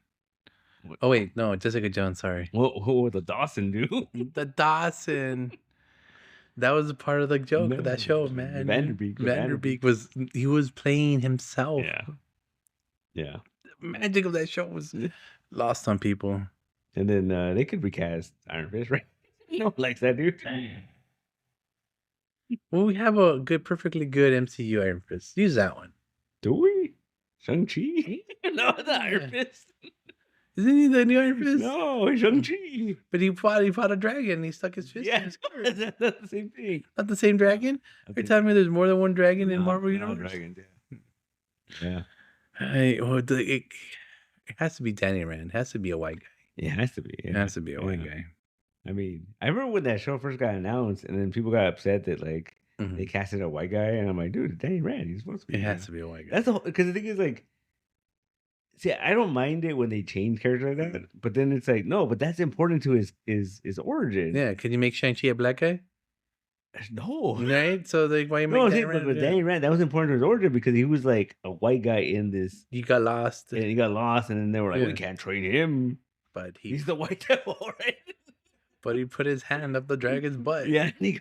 S1: Oh wait, no, Jessica Jones, sorry.
S2: What would the Dawson do?
S1: The Dawson. That was a part of the joke of that show, man. Vanderbeek was playing himself.
S2: Yeah. Yeah.
S1: The magic of that show was lost on people.
S2: And then they could recast Iron Fist, right? No one likes that dude.
S1: Well, we have a perfectly good MCU Iron Fist. Use that one.
S2: Do we? Shang-Chi? No, the Iron Fist.
S1: Isn't he the new Iron Fist?
S2: No, Shang-Chi.
S1: But he fought a dragon and he stuck his fist in his skirt.
S2: That's not the same thing.
S1: Not the same dragon? Are you telling me there's more than one dragon in Marvel Universe?
S2: Dragons, yeah.
S1: It has to be Danny Rand. It has to be a white guy.
S2: It has to be. Yeah.
S1: It has to be a white guy.
S2: I mean, I remember when that show first got announced, and then people got upset that like they casted a white guy, and I'm like, dude, it's Danny Rand. He's supposed to be.
S1: It has to be a white guy.
S2: That's the whole, because the thing is like, see, I don't mind it when they change characters like that, but then it's like, no, but that's important to his origin.
S1: Yeah, can you make Shang-Chi a black guy?
S2: No,
S1: right? So like, why you make Danny
S2: Rand? But Danny Rand, that was important to his origin because he was like a white guy in this.
S1: He got lost,
S2: and then they were like, we can't train him,
S1: but
S2: he's the white devil, right?
S1: But he put his hand up the dragon's butt.
S2: Yeah, and
S1: he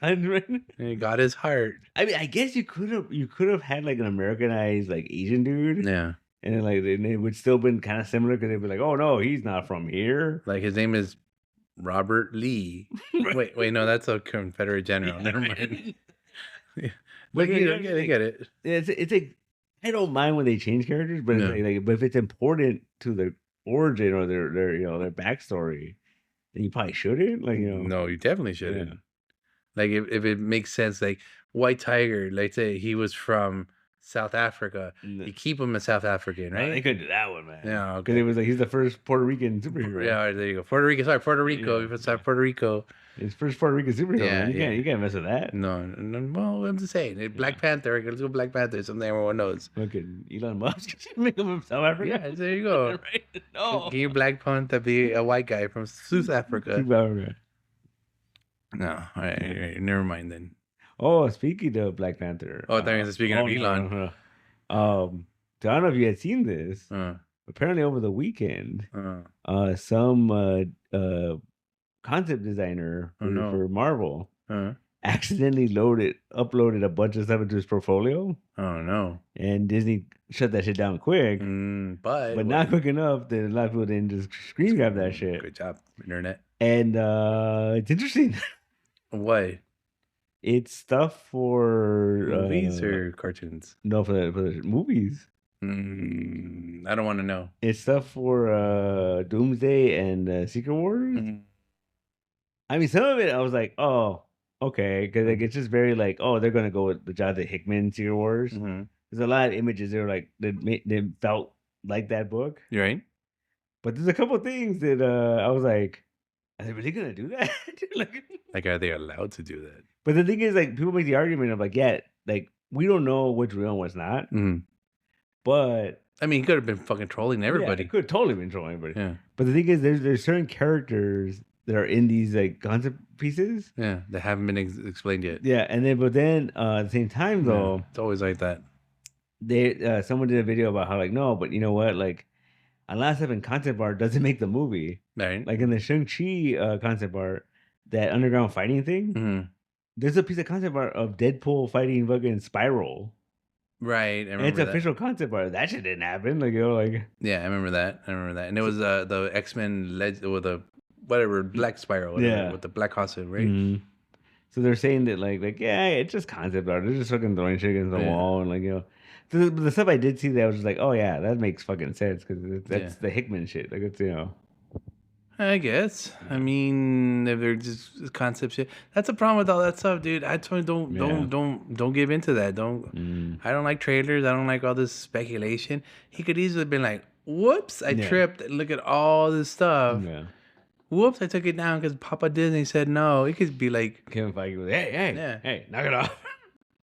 S1: got his heart.
S2: I mean, I guess you could have had like an Americanized like Asian dude.
S1: Yeah.
S2: And then like it would still been kind of similar because they'd be like, oh no, he's not from here.
S1: Like his name is Robert Lee. wait, no, that's a Confederate general. Never mind. But I get it.
S2: It's like I don't mind when they change characters, but it's but if it's important to the origin or their backstory, then you probably shouldn't.
S1: No, you definitely shouldn't. Yeah. Like if it makes sense, like White Tiger, like say he was from South Africa, you keep him a South African, right?
S2: They couldn't do that one, man.
S1: Yeah,
S2: because it was like he's the first Puerto Rican superhero.
S1: Yeah, there you go. Puerto Rico. Puerto Rico.
S2: His first Puerto Rican superhero. Yeah, you can't mess with that.
S1: No. Well, I'm just saying, Black Panther. Let's go Black Panther. Something everyone knows.
S2: Fucking Elon Musk make him from South Africa.
S1: Yeah, there you go.
S2: Right? No,
S1: can you Black Panther be a white guy from South Africa? No, all right, never mind then.
S2: Oh, speaking of Black Panther.
S1: Oh, I thought you were speaking of Elon.
S2: I don't know if you had seen this. Apparently, over the weekend, some concept designer for Marvel accidentally uploaded a bunch of stuff into his portfolio.
S1: Oh no!
S2: And Disney shut that shit down quick,
S1: but
S2: not quick enough that a lot of people didn't just screen grab that shit.
S1: Good job, internet.
S2: And it's interesting.
S1: What?
S2: It's stuff for
S1: movies or cartoons?
S2: No, for the movies.
S1: I don't want to know.
S2: It's stuff for Doomsday and Secret Wars. I mean, some of it I was like, oh, okay, because like it's just very like, oh, they're gonna go with the Jonathan Hickman Secret Wars. There's a lot of images that were like that felt like that book.
S1: You're right.
S2: But there's a couple things that I was like, are they really gonna do that?
S1: like, are they allowed to do that?
S2: But the thing is, like, people make the argument of like, yeah, like we don't know what's real and what's not. But
S1: I mean, he could have been fucking trolling everybody.
S2: He could have totally been trolling everybody.
S1: Yeah.
S2: But the thing is, there's certain characters that are in these like concept pieces.
S1: Yeah, that haven't been explained yet.
S2: Yeah, and then at the same time though,
S1: it's always like that.
S2: Someone did a video about how like no, but you know what, like a lot of stuff in concept art doesn't make the movie.
S1: Right.
S2: Like in the Shang-Chi concept art, that underground fighting thing, There's a piece of concept art of Deadpool fighting fucking Spiral.
S1: Right, I
S2: And it's
S1: remember that.
S2: official concept art. That shit didn't happen. Like, you know, like.
S1: Yeah, I remember that. And it was the X-Men or the whatever Black Spiral, whatever, with the black costume, right?
S2: Mm-hmm. So they're saying that like yeah, it's just concept art. They're just fucking throwing shit against the wall and like, you know. The stuff I did see that I was just like, oh yeah, that makes fucking sense because that's the Hickman shit. Like it's, you know.
S1: I guess. I mean, if they're just concept shit, that's a problem with all that stuff, dude. I told you don't give into that. Don't. I don't like trailers. I don't like all this speculation. He could easily have been like, "Whoops, I tripped. Look at all this stuff.
S2: Yeah.
S1: Whoops, I took it down because Papa Disney said no." It could be like
S2: Kevin Feige was, hey, knock it off.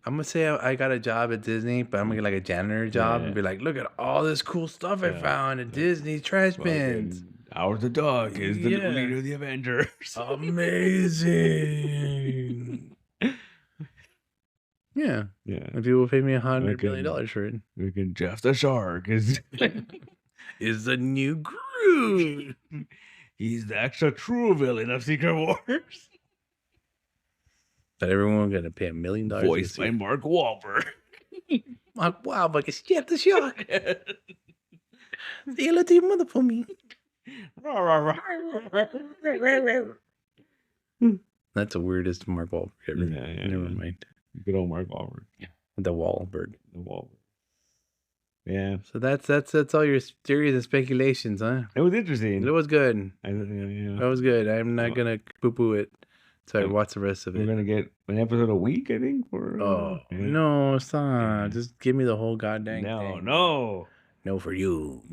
S1: I'm gonna say I got a job at Disney, but I'm gonna get like a janitor job and be like, "Look at all this cool stuff I found at Disney trash bins."
S2: Howard the Duck is the leader of the Avengers.
S1: Amazing. Yeah. If people pay me $100 billion for it.
S2: We can Jeff the Shark is
S1: the new Groot.
S2: He's the extra true villain of Secret Wars.
S1: But everyone gonna pay $1 million.
S2: Voiced by Mark Wahlberg.
S1: Mark Wahlberg is Jeff the Shark. Say hello to your mother for me. That's the weirdest Mark Wahlberg ever.
S2: Yeah,
S1: Never mind.
S2: Good old Mark Wahlberg.
S1: Yeah. The Wahlberg.
S2: Yeah.
S1: So that's all your theories and speculations, huh?
S2: It was interesting.
S1: It was good.
S2: That
S1: was good. I'm not gonna poo-poo it. So I watch the rest of it.
S2: We're gonna get an episode a week, I think.
S1: No, it's not. Just give me the whole goddamn thing.
S2: No
S1: for you.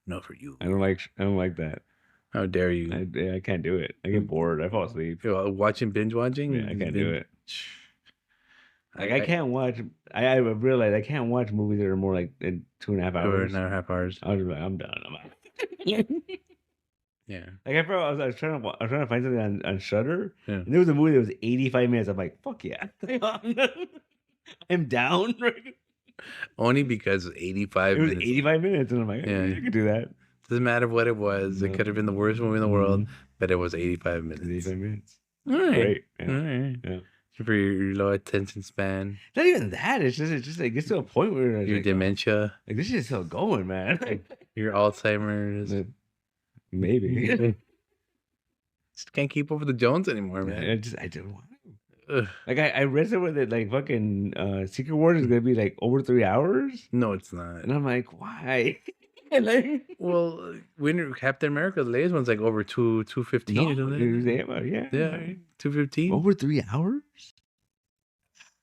S1: No for you.
S2: I don't like that.
S1: How dare you?
S2: I can't do it. I get bored. I fall asleep.
S1: Watching binge-watching?
S2: Yeah, I can't do it. Like I can't watch. I realized I can't watch movies that are more like 2.5 hours.
S1: 2.5 hours.
S2: I was like, I'm done. I'm out.
S1: Yeah.
S2: Like I was trying to find something on Shudder.
S1: Yeah.
S2: And there was a movie that was 85 minutes. I'm like, fuck yeah. I'm down.
S1: Only because 85
S2: minutes.
S1: It was
S2: 85 minutes. And I'm like, yeah, you could do that.
S1: Doesn't matter what it was. It could have been the worst movie in the world, but it was 85 minutes.
S2: 85 minutes.
S1: All right.
S2: Great.
S1: Yeah. All right. Yeah. For your low attention span.
S2: Not even that. It's just like, it gets to a point where
S1: your dementia.
S2: Like this shit's still going, man.
S1: Your Alzheimer's.
S2: Maybe.
S1: Just can't keep up with the Jones anymore, man.
S2: I don't want to. Like I read somewhere that like fucking Secret Wars is gonna be like over 3 hours.
S1: No, it's not.
S2: And I'm like, why?
S1: Well, when Captain America, the latest one's like over 2:15 or something.
S2: Yeah,
S1: 2:15.
S2: Over 3 hours.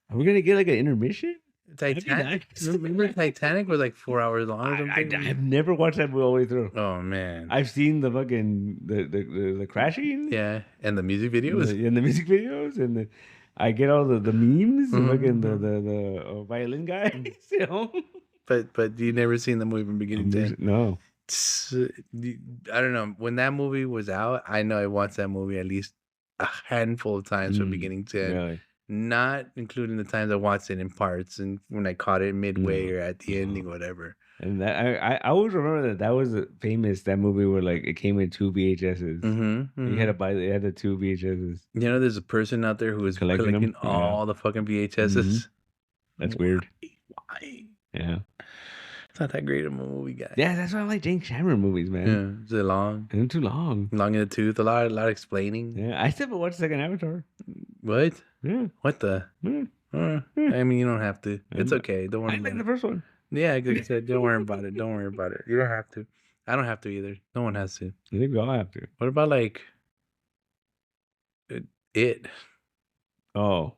S2: Are we gonna get like an intermission?
S1: Titanic. Remember Titanic was like 4 hours long or something?
S2: I've never watched that movie all the way through.
S1: Oh man.
S2: I've seen the fucking the crashing.
S1: Yeah, and the music videos.
S2: And the music videos, and I get all the memes, and fucking the violin guys, you know.
S1: But you never seen the movie from beginning to end.
S2: No.
S1: I don't know. When that movie was out, I know I watched that movie at least a handful of times from beginning to end.
S2: Really?
S1: Not including the times I watched it in parts and when I caught it midway or at the ending, whatever.
S2: And that I always remember that was famous, that movie where like it came in 2 VHSs. You had to buy it had the 2 VHSs.
S1: You know, there's a person out there who is collecting all the fucking VHSs.
S2: That's weird.
S1: Why?
S2: Yeah.
S1: It's not that great of a movie, guy.
S2: Yeah, that's why I like James Cameron movies, man.
S1: Yeah, is it long?
S2: It's too long.
S1: Long in the tooth, a lot of explaining.
S2: Yeah, I still haven't watched the second Avatar.
S1: What?
S2: Yeah.
S1: What the?
S2: Yeah.
S1: I mean, you don't have to. It's okay. Don't worry.
S2: I like the first one.
S1: Yeah, like I said, don't worry about it. Don't worry about it. You don't have to. I don't have to either. No one has to.
S2: I think we all have to.
S1: What about like it?
S2: Oh,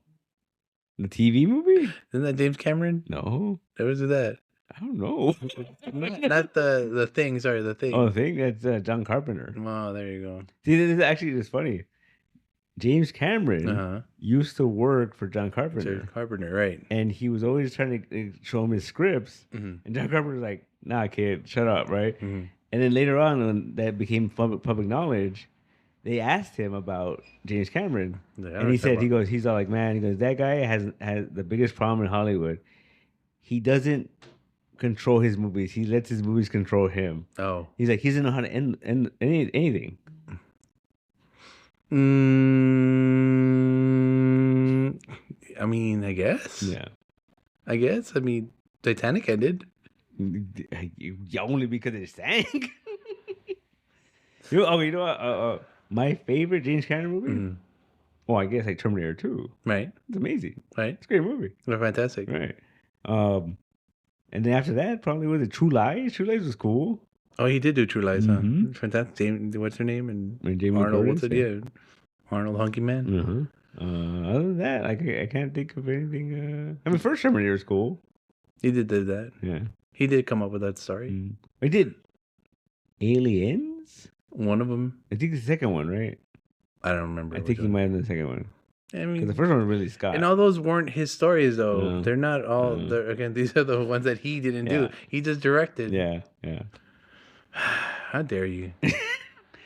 S2: the TV movie?
S1: Isn't that James Cameron?
S2: No.
S1: Who was that?
S2: I don't know.
S1: not the thing. Sorry, the thing.
S2: Oh, the thing? That's John Carpenter.
S1: Oh, there you go.
S2: See, this is actually just funny. James Cameron used to work for John Carpenter.
S1: Right.
S2: And he was always trying to show him his scripts. And John Carpenter was like, nah, kid, shut up, right? And then later on, when that became public knowledge, they asked him about James Cameron. Yeah, and he said, he's all like, man, he goes, that guy has the biggest problem in Hollywood. He doesn't control his movies. He lets his movies control him.
S1: Oh.
S2: He's like, he doesn't know how to end anything.
S1: I mean, I guess.
S2: Yeah.
S1: I guess. I mean, Titanic ended.
S2: Only because it sank. You know what? My favorite James Cameron movie?
S1: Mm-hmm.
S2: Oh, I guess like Terminator 2.
S1: Right.
S2: It's amazing.
S1: Right.
S2: It's a great movie.
S1: They're fantastic.
S2: Right. And then after that, probably was it True Lies? True Lies was cool.
S1: Oh, he did do True Lies,
S2: Mhm.
S1: huh? Fantastic. James, what's her name? And
S2: Jamie
S1: Arnold,
S2: Lee
S1: what's it?
S2: Curtis,
S1: Yeah. Arnold Hunky Man.
S2: Other than that, I can't think of anything. I mean, first Terminator is cool.
S1: He did that.
S2: Yeah.
S1: He did come up with that story.
S2: Mm. I did Aliens?
S1: One of them.
S2: I think the second one, right?
S1: I don't remember.
S2: I think he might have done the second one.
S1: I mean,
S2: because the first one was really Scott.
S1: And all those weren't his stories, though.
S2: No.
S1: They're not all.
S2: No.
S1: Again, these are the ones that he didn't do. He just directed.
S2: Yeah.
S1: How dare you?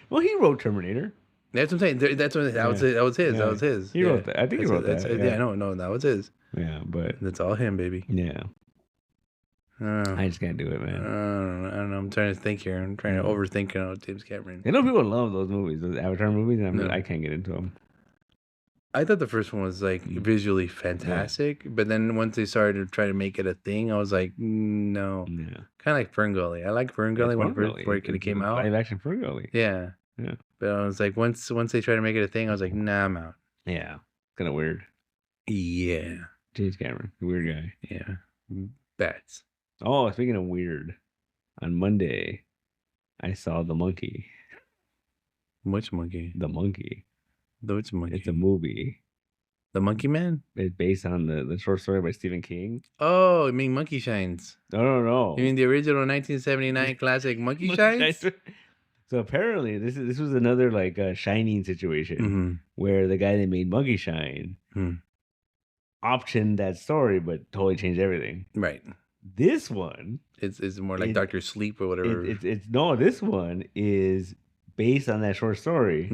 S2: Well, he wrote Terminator.
S1: That's what I'm saying. That was his.
S2: Yeah.
S1: That was his.
S2: He wrote that. I think he wrote that.
S1: Yeah, no, that was his.
S2: Yeah, but
S1: that's all him, baby.
S2: Yeah. I just can't do it, man.
S1: I don't know. I'm trying to think here. I'm trying to overthink James Cameron.
S2: I know people love those movies, those Avatar movies, and I can't get into them.
S1: I thought the first one was like visually fantastic, but then once they started to try to make it a thing, I was like, no.
S2: Yeah.
S1: Kind of like Ferngully. I like Ferngully when it came out.
S2: Live action Ferngully.
S1: Yeah. But I was like, once they tried to make it a thing, I was like, nah, I'm out.
S2: Yeah. Kind of weird.
S1: Yeah.
S2: James Cameron, weird guy.
S1: Yeah. Bats.
S2: Oh, speaking of weird, on Monday, I saw The Monkey.
S1: Which monkey?
S2: The Monkey.
S1: Which monkey?
S2: It's a movie.
S1: The Monkey Man?
S2: It's based on the short story by Stephen King.
S1: Oh, you mean Monkey Shines?
S2: No.
S1: You mean the original 1979 classic Monkey Shines?
S2: So apparently, this was another like Shining situation where the guy that made Monkey Shine optioned that story, but totally changed everything.
S1: Right.
S2: This one,
S1: it's more like Dr. Sleep or whatever.
S2: This one is based on that short story,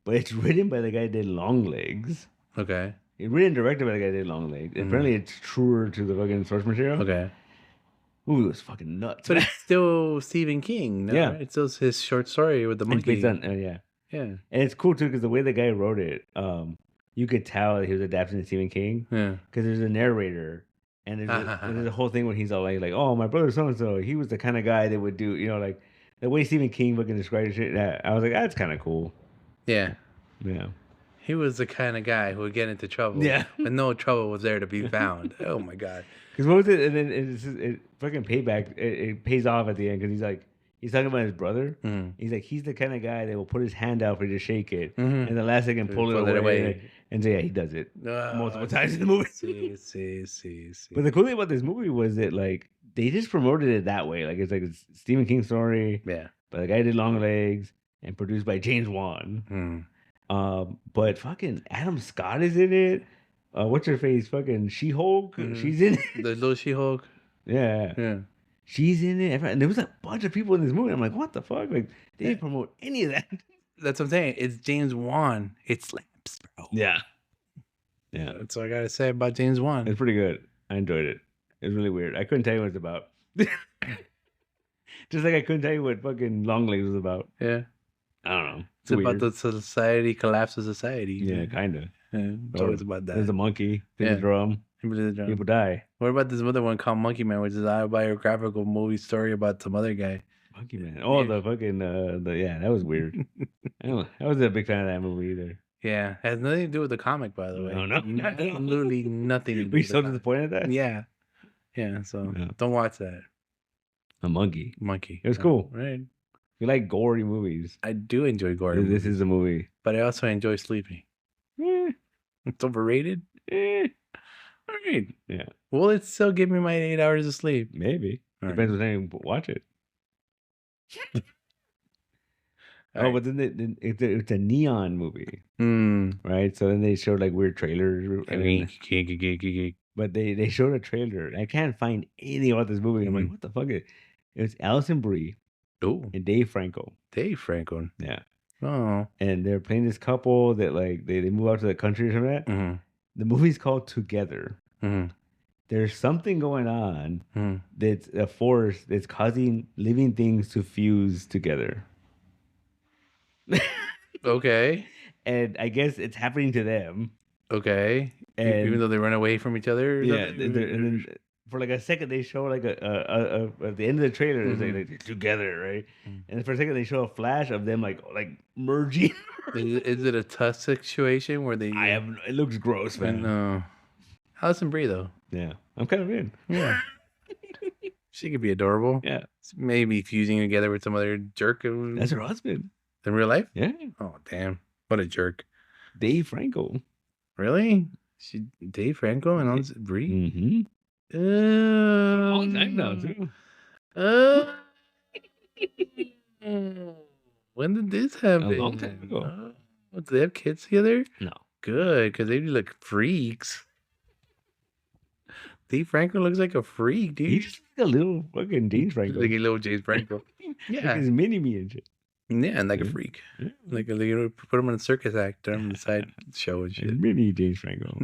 S2: but it's written by the guy that did Longlegs.
S1: Okay.
S2: It's written and directed by the guy that did Longlegs. Apparently, it's truer to the fucking source material.
S1: Okay.
S2: Movie was fucking nuts.
S1: But it's still Stephen King. No?
S2: Yeah.
S1: It's still his short story with the monkey.
S2: It's based on,
S1: Yeah.
S2: And it's cool too because the way the guy wrote it, you could tell that he was adapting to Stephen King.
S1: Yeah.
S2: Because there's a narrator. And there's a whole thing when he's all like, oh, my brother so-and-so, he was the kind of guy that would do, like, the way Stephen King fucking described shit, I was like, that's kind of cool.
S1: Yeah.
S2: Yeah.
S1: He was the kind of guy who would get into trouble.
S2: Yeah.
S1: But no trouble was there to be found. Oh, my God.
S2: Because what was it? And then it fucking payback, it pays off at the end because he's talking about his brother. He's like, he's the kind of guy that will put his hand out for you to shake it. And the last second pull it away. And so, yeah, he does it multiple times in the movie.
S1: See.
S2: But the cool thing about this movie was that, like, they just promoted it that way. Like, it's like a Stephen King story.
S1: Yeah.
S2: But the guy did Longlegs and produced by James Wan. But fucking Adam Scott is in it. What's her face? Fucking She-Hulk. She's in it.
S1: The little She-Hulk.
S2: Yeah. She's in it. And there was a bunch of people in this movie. I'm like, what the fuck? Like, they didn't promote any of that.
S1: That's what I'm saying. It's James Wan. It slaps, bro.
S2: Yeah.
S1: That's all I gotta say about James Wan.
S2: It's pretty good. I enjoyed it. It was really weird. I couldn't tell you what it's about. Just like I couldn't tell you what fucking Longlegs was about.
S1: Yeah.
S2: I don't know.
S1: It's about the society collapse of society.
S2: Yeah, kind of.
S1: It's always about that.
S2: There's a monkey. There's a drum. People die.
S1: What about this other one called Monkey Man, which is an autobiographical movie story about some other guy?
S2: Monkey Man. Oh, the fucking that was weird. I wasn't a big fan of that movie either.
S1: Yeah, it has nothing to do with the comic, by the way.
S2: No,
S1: absolutely nothing.
S2: Were you so disappointed at that?
S1: Yeah. So don't watch that.
S2: A monkey.
S1: It
S2: was cool.
S1: Right.
S2: You like gory movies.
S1: I do enjoy gory movies.
S2: This is a movie.
S1: But I also enjoy sleeping. It's overrated. All right.
S2: Yeah.
S1: Will it still give me my 8 hours of sleep?
S2: Maybe.
S1: All
S2: Depends what time you watch it. But then it's a neon movie. Right? So then they showed like weird trailers. But they showed a trailer. I can't find anything about this movie. I'm like, what the fuck is it? It was Alison Brie and Dave Franco. Yeah.
S1: Oh.
S2: And they're playing this couple that like they move out to the country or something like that. The movie's called Together. There's something going on that's a force that's causing living things to fuse together.
S1: Okay.
S2: And I guess it's happening to them.
S1: Okay.
S2: And
S1: even though they run away from each other.
S2: Yeah, and then for like a second they show like a at the end of the trailer it's like they're together, right? And for a second they show a flash of them like merging.
S1: Is it a tough situation where they?
S2: It looks gross, man.
S1: No. Alison Brie though.
S2: Yeah, I'm kind of in.
S1: Yeah. She could be adorable.
S2: Yeah,
S1: maybe fusing together with some other jerk.
S2: that's her husband
S1: in real life.
S2: Yeah.
S1: Oh damn! What a jerk.
S2: Dave Franco.
S1: Really? Dave Franco and Alison Brie?
S2: Long time now too.
S1: When did this happen?
S2: A long time ago.
S1: Do they have kids together?
S2: No.
S1: Good, because they look freaks. Dave Franco looks like a freak, dude.
S2: He's just like a little fucking James Franco.
S1: Like a little James Franco. Yeah.
S2: Like his mini-me and shit.
S1: Yeah, and like a freak.
S2: Yeah.
S1: Like put him on a circus act, turn him on the side show and shit.
S2: Mini James Franco.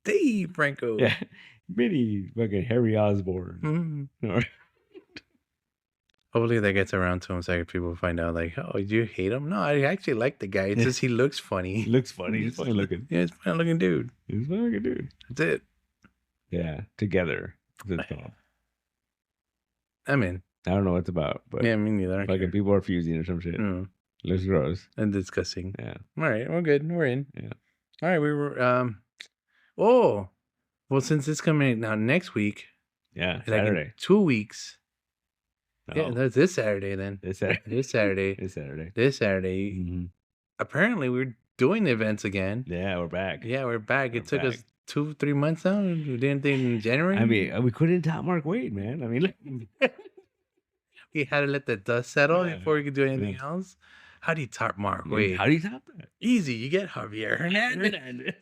S1: Dave Franco.
S2: Yeah. Mini fucking Harry Osborn.
S1: Hopefully that gets around to him so people find out like, oh, do you hate him? No, I actually like the guy. It's just he looks funny.
S2: He looks funny. He's funny looking.
S1: Yeah, he's a funny looking dude.
S2: He's a funny looking dude.
S1: That's it.
S2: Yeah. Together. That's all.
S1: I'm in.
S2: I don't know what it's about, but
S1: yeah, me neither.
S2: Fucking people are fusing or some shit. Looks gross.
S1: And disgusting.
S2: Yeah.
S1: All right, we're good. We're in.
S2: Yeah.
S1: All right, we were oh. Well, since it's coming out next week.
S2: Yeah,
S1: Saturday. Like 2 weeks.
S2: No.
S1: Yeah, that's this Saturday then.
S2: This Saturday.
S1: This Saturday.
S2: This Saturday.
S1: This Saturday.
S2: Mm-hmm.
S1: Apparently, we're doing the events again.
S2: Yeah, we're back.
S1: Yeah, we're back. It took us 2-3 months now. We did anything in January.
S2: I mean, we couldn't top Mark Wade, man. I mean,
S1: we had to let the dust settle before we could do anything else. How do you top Mark Wade?
S2: How do you top that?
S1: Easy. You get Javier Hernandez.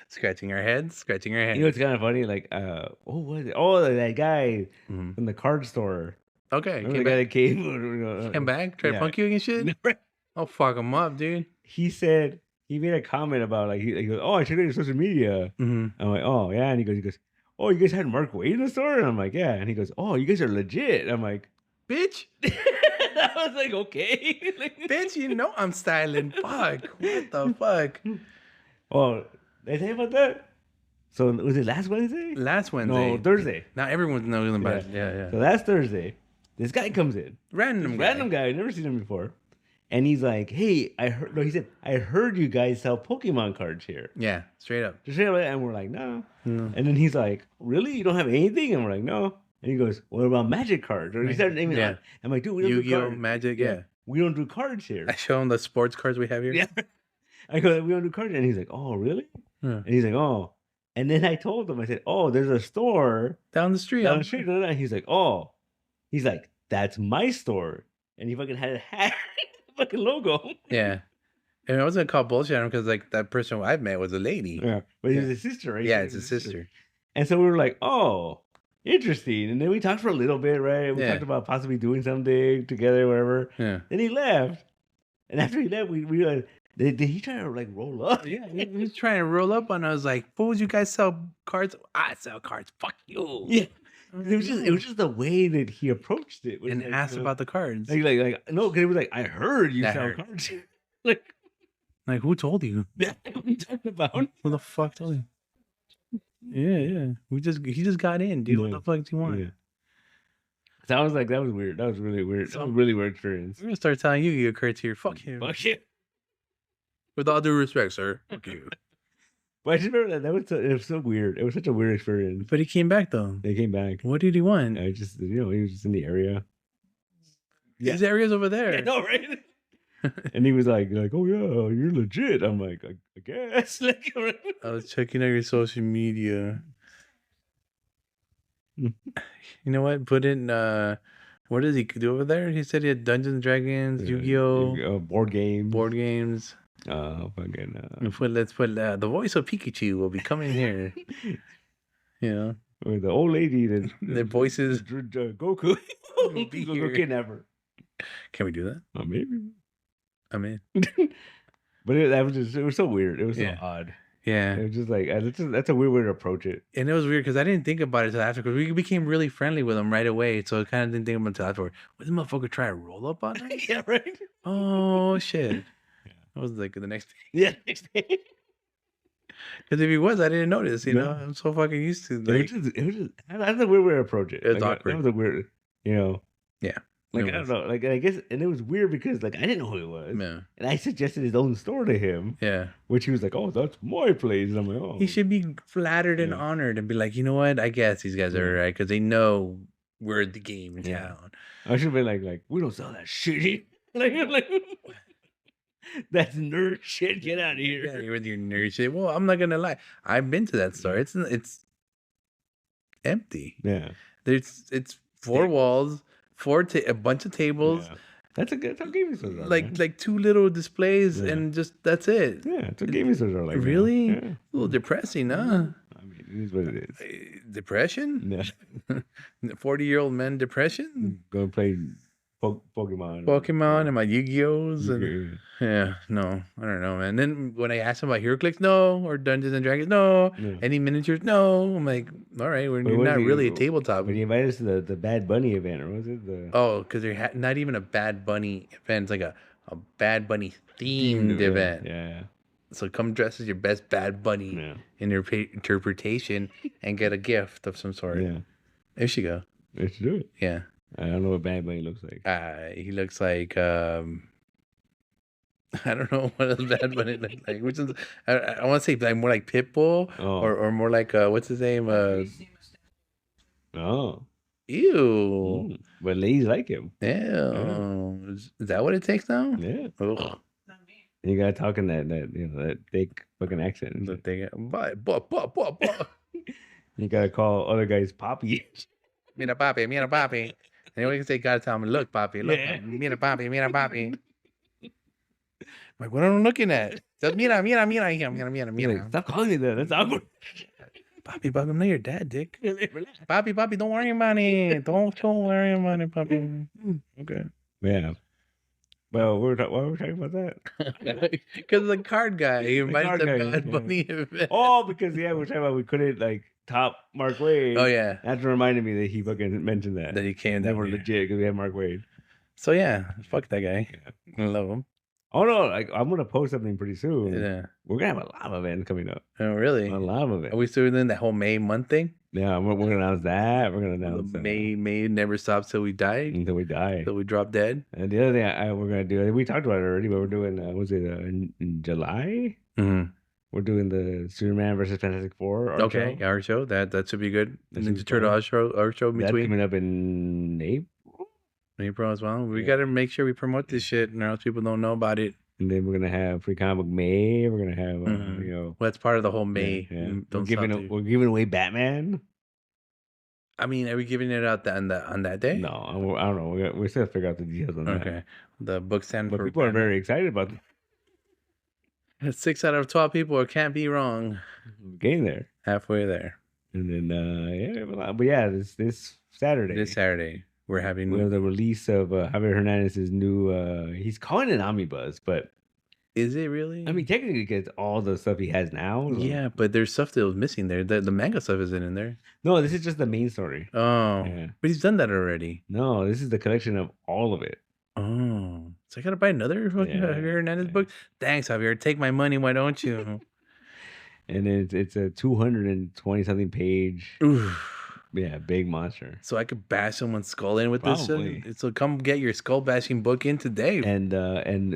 S1: Scratching our heads.
S2: You know, it's kind of funny. Like, what was it? Oh, that guy from the card store.
S1: Okay.
S2: Remember the guy that came
S1: back? Tried to punk you and shit? Oh, fuck him up, dude.
S2: He said, he made a comment about, like, he goes, oh, I checked out your social media. I'm like, oh, yeah. And he goes, oh, you guys had Mark Wade in the store? And I'm like, yeah. And he goes, oh, you guys are legit. I'm like,
S1: bitch.
S2: I was like, okay.
S1: Bitch, you know I'm styling. Fuck. What the fuck?
S2: Oh, did I tell you about that? So, was it last Wednesday?
S1: Last Wednesday.
S2: No, Thursday.
S1: Now everyone's knowing about it. Yeah.
S2: So last Thursday, this guy comes in.
S1: Random guy.
S2: I've never seen him before. And he's like, hey, he said, I heard you guys sell Pokemon cards here.
S1: Yeah, straight up.
S2: And we're like, no. And then he's like, really? You don't have anything? And we're like, no. And he goes, what about Magic cards? Or he started naming it. I'm like, dude, we don't do cards.
S1: Magic, yeah.
S2: We don't do cards here.
S1: I show him the sports cards we have here.
S2: Yeah. I go, we don't do cards. And he's like, oh, really? And he's like, oh. And then I told him, I said, oh, there's a store.
S1: Down the street.
S2: And he's like, oh. He's like, that's my store. And he fucking had a hat. Fucking logo.
S1: Yeah. And I wasn't call bullshit on him because like that person I've met was a lady.
S2: Yeah. But it was a sister, right?
S1: Yeah, it's a sister.
S2: And so we were like, oh, interesting. And then we talked for a little bit, right? We talked about possibly doing something together, whatever.
S1: Yeah.
S2: Then he left. And after he left, we realized, did he try to like roll up?
S1: Yeah, he was trying to roll up and I was like, fools, you guys sell cards? I sell cards. Fuck you.
S2: Yeah. It was just the way that he approached it.
S1: And like, asked about the cards.
S2: Like no, because it was like, I heard you sell cards. like
S1: who told you?
S2: Yeah, what are you talking about?
S1: Who the fuck told you? Yeah. He just got in, dude. What the fuck do you want?
S2: Yeah. So I was like, that was weird. That was really weird. That was a really weird experience.
S1: We're gonna start telling you your cards here. Fuck him.
S2: Fuck you.
S1: With all due respect, sir. Fuck you.
S2: But I just remember that it was so weird. It was such a weird experience.
S1: But he came back though.
S2: They came back.
S1: What did he want?
S2: I just, he was just in the area.
S1: His area's over there.
S2: I know, right? And he was like, oh yeah, you're legit. I'm like, I guess.
S1: I was checking out your social media. You know what? Put in what does he do over there? He said he had Dungeons and Dragons, Yu-Gi-Oh,
S2: board games.
S1: Let's put the voice of Pikachu will be coming here. You know,
S2: or the old lady
S1: the voices
S2: Goku
S1: will be here.
S2: Kidnapper.
S1: Can we do that?
S2: Maybe.
S1: I'm in.
S2: But it was so weird. It was so odd.
S1: Yeah.
S2: It was just like, that's a weird way to approach it.
S1: And it was weird because I didn't think about it until after, because we became really friendly with him right away. So I kind of didn't think about it until afterward. Was this motherfucker trying to roll up on us?
S2: Yeah, right.
S1: Oh, shit. I was like the next day.
S2: Yeah, next day.
S1: Because if he was, I didn't notice. You know,
S2: No.
S1: I'm so fucking used to.
S2: It
S1: Like,
S2: was just that's a weird way to approach it.
S1: it was
S2: Like,
S1: awkward.
S2: that was a weird, you know.
S1: Yeah.
S2: Like,
S1: it
S2: I
S1: was.
S2: don't know. Like, I guess, and it was weird because, like, I didn't know who he was.
S1: Yeah.
S2: And I suggested his own store to him.
S1: Yeah.
S2: Which he was like, oh, that's my place. And I'm like, oh.
S1: He should be flattered and honored and be like, you know what? I guess these guys are right because they know we're the game in town.
S2: I should have been like, we don't sell that shit here. like, that's nerd shit. Get out of here.
S1: Yeah, you're with your nerd shit. Well, I'm not gonna lie. I've been to that store. It's empty.
S2: Yeah.
S1: It's four walls, a bunch of tables.
S2: Yeah. That's how gaming stores are.
S1: Like two little displays and just that's it.
S2: Yeah, that's what gaming stores are like.
S1: Really?
S2: Yeah.
S1: A little depressing, huh?
S2: I mean, it is what it is.
S1: Depression?
S2: Yeah.
S1: 40-year-old men depression?
S2: Go play Pokemon.
S1: Pokemon and my Yu-Gi-Ohs. And, yeah, no, I don't know, man. Then when I asked him about HeroClix, no, or Dungeons and Dragons, no. Any miniatures, no. I'm like, all right, you're not really a tabletop.
S2: When you invited us to the Bad Bunny event, or was it the?
S1: Oh, because they're not even a Bad Bunny event. It's like a Bad Bunny themed event.
S2: Yeah.
S1: So come dress as your best Bad Bunny in your interpretation and get a gift of some sort.
S2: Yeah.
S1: There she go.
S2: Let's do it.
S1: Yeah.
S2: I don't know what Bad Bunny looks like.
S1: He looks like I don't know what does Bad Bunny look like. Which is I want to say like more like Pitbull or more like what's his name?
S2: Oh.
S1: Ew.
S2: But ladies like him.
S1: Yeah. Is that what it takes now?
S2: Yeah.
S1: Ugh.
S2: You gotta talk in that thick fucking accent.
S1: The thing.
S2: You gotta call other guys Poppy.
S1: Mira papi, mira papi. And you can say, gotta tell him, look, papi, look, mira papi, mira papi. Like, what am I looking at? Just mira.
S2: Stop calling me that. That's awkward.
S1: Papi, I'm not your dad, dick. Papi, don't worry about it. Don't worry about it, papi. Okay.
S2: Yeah. Well, why were we talking about that?
S1: Because the card guy, he invited the Bad Bunny event.
S2: Oh, because we're talking about we couldn't top Mark Wade.
S1: Oh yeah,
S2: that reminded me that he fucking mentioned that
S1: he came.
S2: That we're legit because we have Mark Wade.
S1: So yeah, fuck that guy. I love him.
S2: Oh no, I'm gonna post something pretty soon.
S1: Yeah,
S2: we're gonna have a lot of events coming up.
S1: Oh really?
S2: A lot of events.
S1: Are we still doing that whole May month thing?
S2: Yeah, we're gonna announce that. We're gonna announce
S1: May never stops till we die.
S2: Until we die.
S1: Till we drop dead.
S2: And the other thing we're gonna do, we talked about it already, but we're doing in July?
S1: Mm-hmm.
S2: We're doing the Superman versus Fantastic Four.
S1: Okay,
S2: show.
S1: our show. That should be good. Ninja Turtle our show in between.
S2: That's coming up in
S1: April as well. We gotta make sure we promote this shit, or else people don't know about it.
S2: And then we're gonna have Free Comic Book May. We're gonna have
S1: well, that's part of the whole May.
S2: Yeah. We're giving away Batman.
S1: I mean, are we giving it out on that day?
S2: No, I don't know. We still have to figure out the details on that.
S1: Okay, the book stand.
S2: But people are very excited about it.
S1: 6 out of 12 people can't be wrong.
S2: Getting there,
S1: halfway there,
S2: and then but yeah, this Saturday.
S1: This Saturday, we have the
S2: release of Javier Hernandez's new. He's calling it omnibus, but
S1: is it really?
S2: I mean, technically, it's all the stuff he has now. So.
S1: Yeah, but there's stuff that was missing there. The manga stuff isn't in there.
S2: No, this is just the main story.
S1: Oh, yeah. But he's done that already.
S2: No, this is the collection of all of it.
S1: Oh, so I gotta buy another fucking Javier Hernandez book. Thanks, Javier. Take my money. Why don't you?
S2: And it's a 220 something page.
S1: Oof.
S2: Yeah, big monster.
S1: So I could bash someone's skull in with this. So come get your skull bashing book in today.
S2: And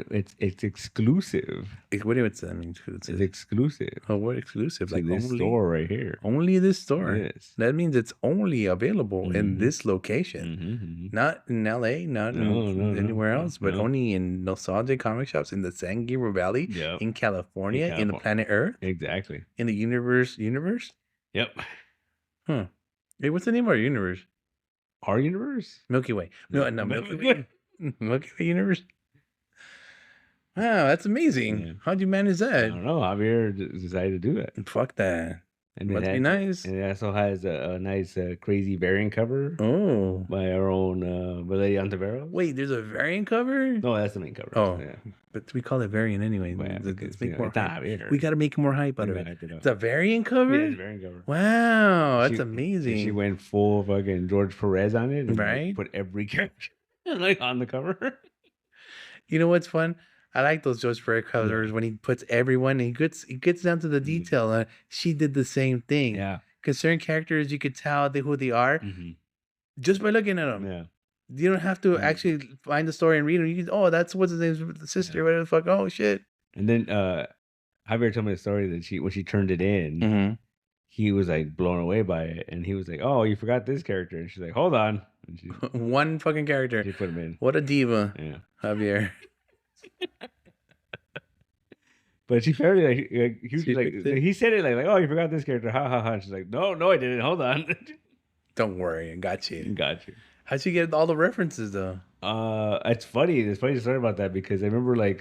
S2: it's exclusive.
S1: What do that mean?
S2: It's exclusive.
S1: Oh, what exclusive?
S2: Like this store right here.
S1: Only this store.
S2: Yes.
S1: That means it's only available in this location, not in LA, not anywhere else, but only in nostalgic comic shops in the San Gabriel Valley, in California, in the planet Earth.
S2: Exactly.
S1: In the universe.
S2: Yep.
S1: Huh. Hey, what's the name of our universe?
S2: Our universe?
S1: Milky Way. No, Milky Way. Milky Way universe. Wow, that's amazing. Yeah. How'd you manage that?
S2: I don't know. Javier decided to do that.
S1: Fuck that.
S2: And
S1: must be nice.
S2: And it also has a nice crazy variant cover.
S1: Oh.
S2: By our own Valeria Ontiveros.
S1: Wait, there's a variant cover?
S2: No, that's the main cover.
S1: Oh. Yeah. But we call it variant anyway.
S2: Well,
S1: let's make more hype. We got to make more hype out of it. It's a variant cover?
S2: Yeah, it's a variant cover.
S1: Wow, that's amazing.
S2: She went full fucking George Perez on it. And
S1: right?
S2: Put every character on the cover.
S1: You know what's fun? I like those George Perez covers when he puts everyone. He gets down to the detail. She did the same thing.
S2: Yeah.
S1: Because certain characters, you could tell who they are just by looking at them.
S2: Yeah.
S1: You don't have to actually find the story and read them. You can, oh, that's what's his name's the sister. Whatever the fuck. Oh shit.
S2: And then Javier told me the story that when she turned it in, he was like blown away by it, and he was like, "Oh, you forgot this character," and she's like, "Hold on." And she,
S1: one fucking character.
S2: She put him in.
S1: What a diva.
S2: Yeah,
S1: Javier.
S2: But she fairly he said it like, "Oh, you forgot this character." Ha ha ha. And she's like, "No, I didn't. Hold on."
S1: Don't worry, I got you.
S2: Got you.
S1: How'd you get all the references though?
S2: It's funny. It's funny to start about that because I remember like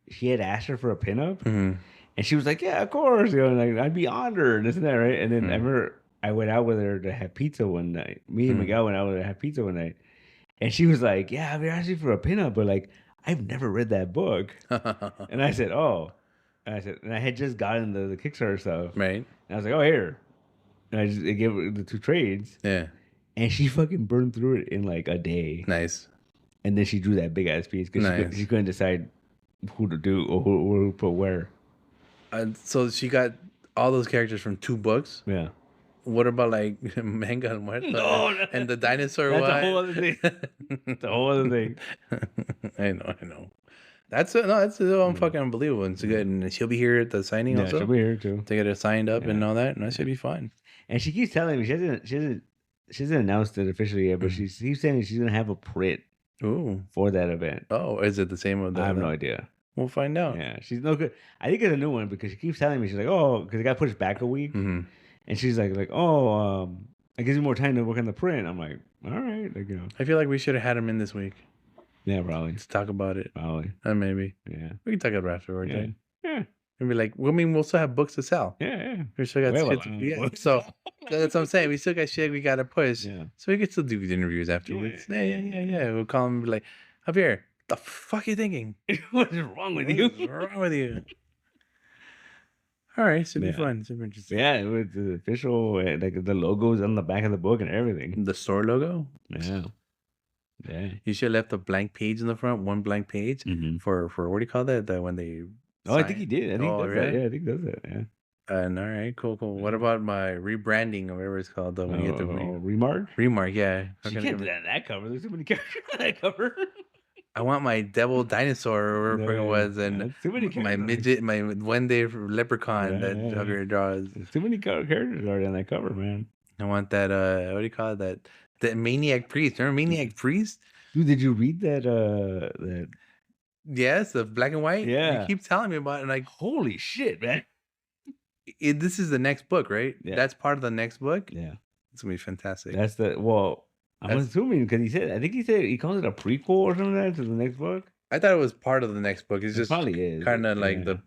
S2: he had asked her for a pinup, and she was like, "Yeah, of course." You know, like I'd be honored, and this and that, right? And then I remember I went out with her to have pizza one night. Me and Miguel went out with her to have pizza one night, and she was like, "Yeah, I've been asking for a pinup, but like I've never read that book." And I said, "Oh," and I had just gotten the Kickstarter stuff,
S1: right?
S2: And I was like, "Oh, here," and I gave her the 2 trades,
S1: yeah.
S2: And she fucking burned through it in like a day.
S1: Nice.
S2: And then she drew that big ass piece because she couldn't decide who to do or who to put where.
S1: So she got all those characters from 2 books.
S2: Yeah.
S1: What about like Manga and Muerto and the dinosaur one?
S2: That's a whole other thing. That's a whole other thing.
S1: I know. That's fucking unbelievable. It's good, and she'll be here at the signing also.
S2: She'll be here too
S1: to get it signed up and all that, and that should be fun.
S2: And she keeps telling me she hasn't announced it officially yet, but she keeps saying she's gonna have a print for that event.
S1: Oh, is it the same with that?
S2: I have no idea.
S1: We'll find out.
S2: Yeah, she's no good. I think it's a new one because she keeps telling me, she's like, "Oh, because it got pushed back a week," and she's like, "Oh, I gives me more time to work on the print." I'm like, "All right," like, you know.
S1: I feel like we should have had him in this week.
S2: Yeah, probably.
S1: Let's talk about it.
S2: Probably.
S1: Maybe.
S2: Yeah.
S1: We can talk about it afterwards.
S2: Yeah.
S1: Right?
S2: Yeah.
S1: And be like, well, I mean, we'll still have books to sell.
S2: Yeah.
S1: We still got shit. Yeah. So that's what I'm saying. We still got shit we got to push.
S2: Yeah.
S1: So we can still do interviews afterwards. Yeah. We'll call him and be like, Javier, the fuck you thinking?
S2: What is wrong with you?
S1: What's wrong with you? All right. Should be fun. Super interesting.
S2: Yeah. It was the official, like the logos on the back of the book and everything.
S1: The store logo?
S2: Yeah. Yeah.
S1: You should have left a blank page in the front, one blank page for what do you call that? That when they
S2: I think he did. I think he does that. Yeah, I think he does that. Yeah.
S1: And all right, cool. What about my rebranding or whatever it's called? When you get the
S2: remark?
S1: Remark, yeah.
S2: You can't do that on that cover. There's too many characters on that cover.
S1: I want my devil dinosaur or whatever it was, and my midget, my one day leprechaun that Javier draws.
S2: There's too many characters already on that cover, man.
S1: I want that. What do you call it? That maniac priest. Remember maniac priest?
S2: Dude, did you read that?
S1: Yes, the black and white.
S2: Yeah,
S1: you keep telling me about it. And like,
S2: holy shit, man!
S1: This is the next book, right?
S2: Yeah.
S1: That's part of the next book.
S2: Yeah,
S1: it's gonna be fantastic.
S2: I'm assuming because he said he calls it a prequel or something like that to the next book.
S1: I thought it was part of the next book. It's just
S2: probably is
S1: kind of like the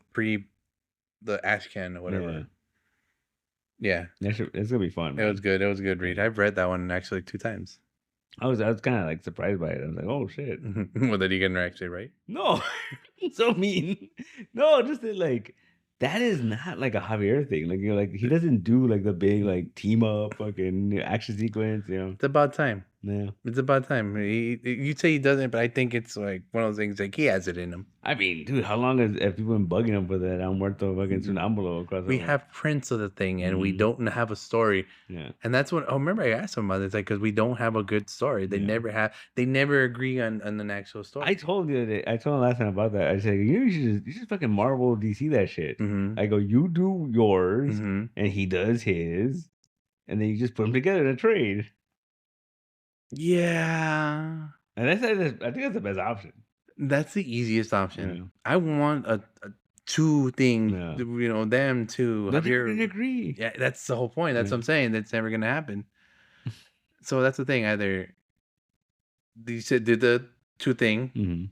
S1: Ashcan or whatever. Yeah,
S2: it's gonna be fun.
S1: Man. It was good. It was a good read. I've read that one actually 2 times.
S2: I was kind of like surprised by it. I was like, oh shit.
S1: Well, did you get her actually right?
S2: No, so mean. No, just that like that is not like a Javier thing. Like like he doesn't do like the big like team up fucking action sequence.
S1: It's about time.
S2: Yeah,
S1: it's about time. You'd say he doesn't, but I think it's like one of those things. Like he has it in him.
S2: I mean, dude, how long have people been bugging him for that? MUERTO fucking Sonambulo across.
S1: We have prints of the thing, and we don't have a story.
S2: Yeah, and
S1: that's when. Oh, remember I asked him about it. It's like because we don't have a good story. They never have. They never agree on an actual story.
S2: I told him last time about that. I said you should fucking Marvel DC that shit. I go, you do yours, and he does his, and then you just put them together in a trade.
S1: Yeah,
S2: and I think that's the best option.
S1: That's the easiest option. Yeah. I want a 2 thing. Yeah. Them two.
S2: But they're gonna agree.
S1: Yeah, that's the whole point. That's what I'm saying. That's never gonna happen. So that's the thing. Either you said do the 2 thing,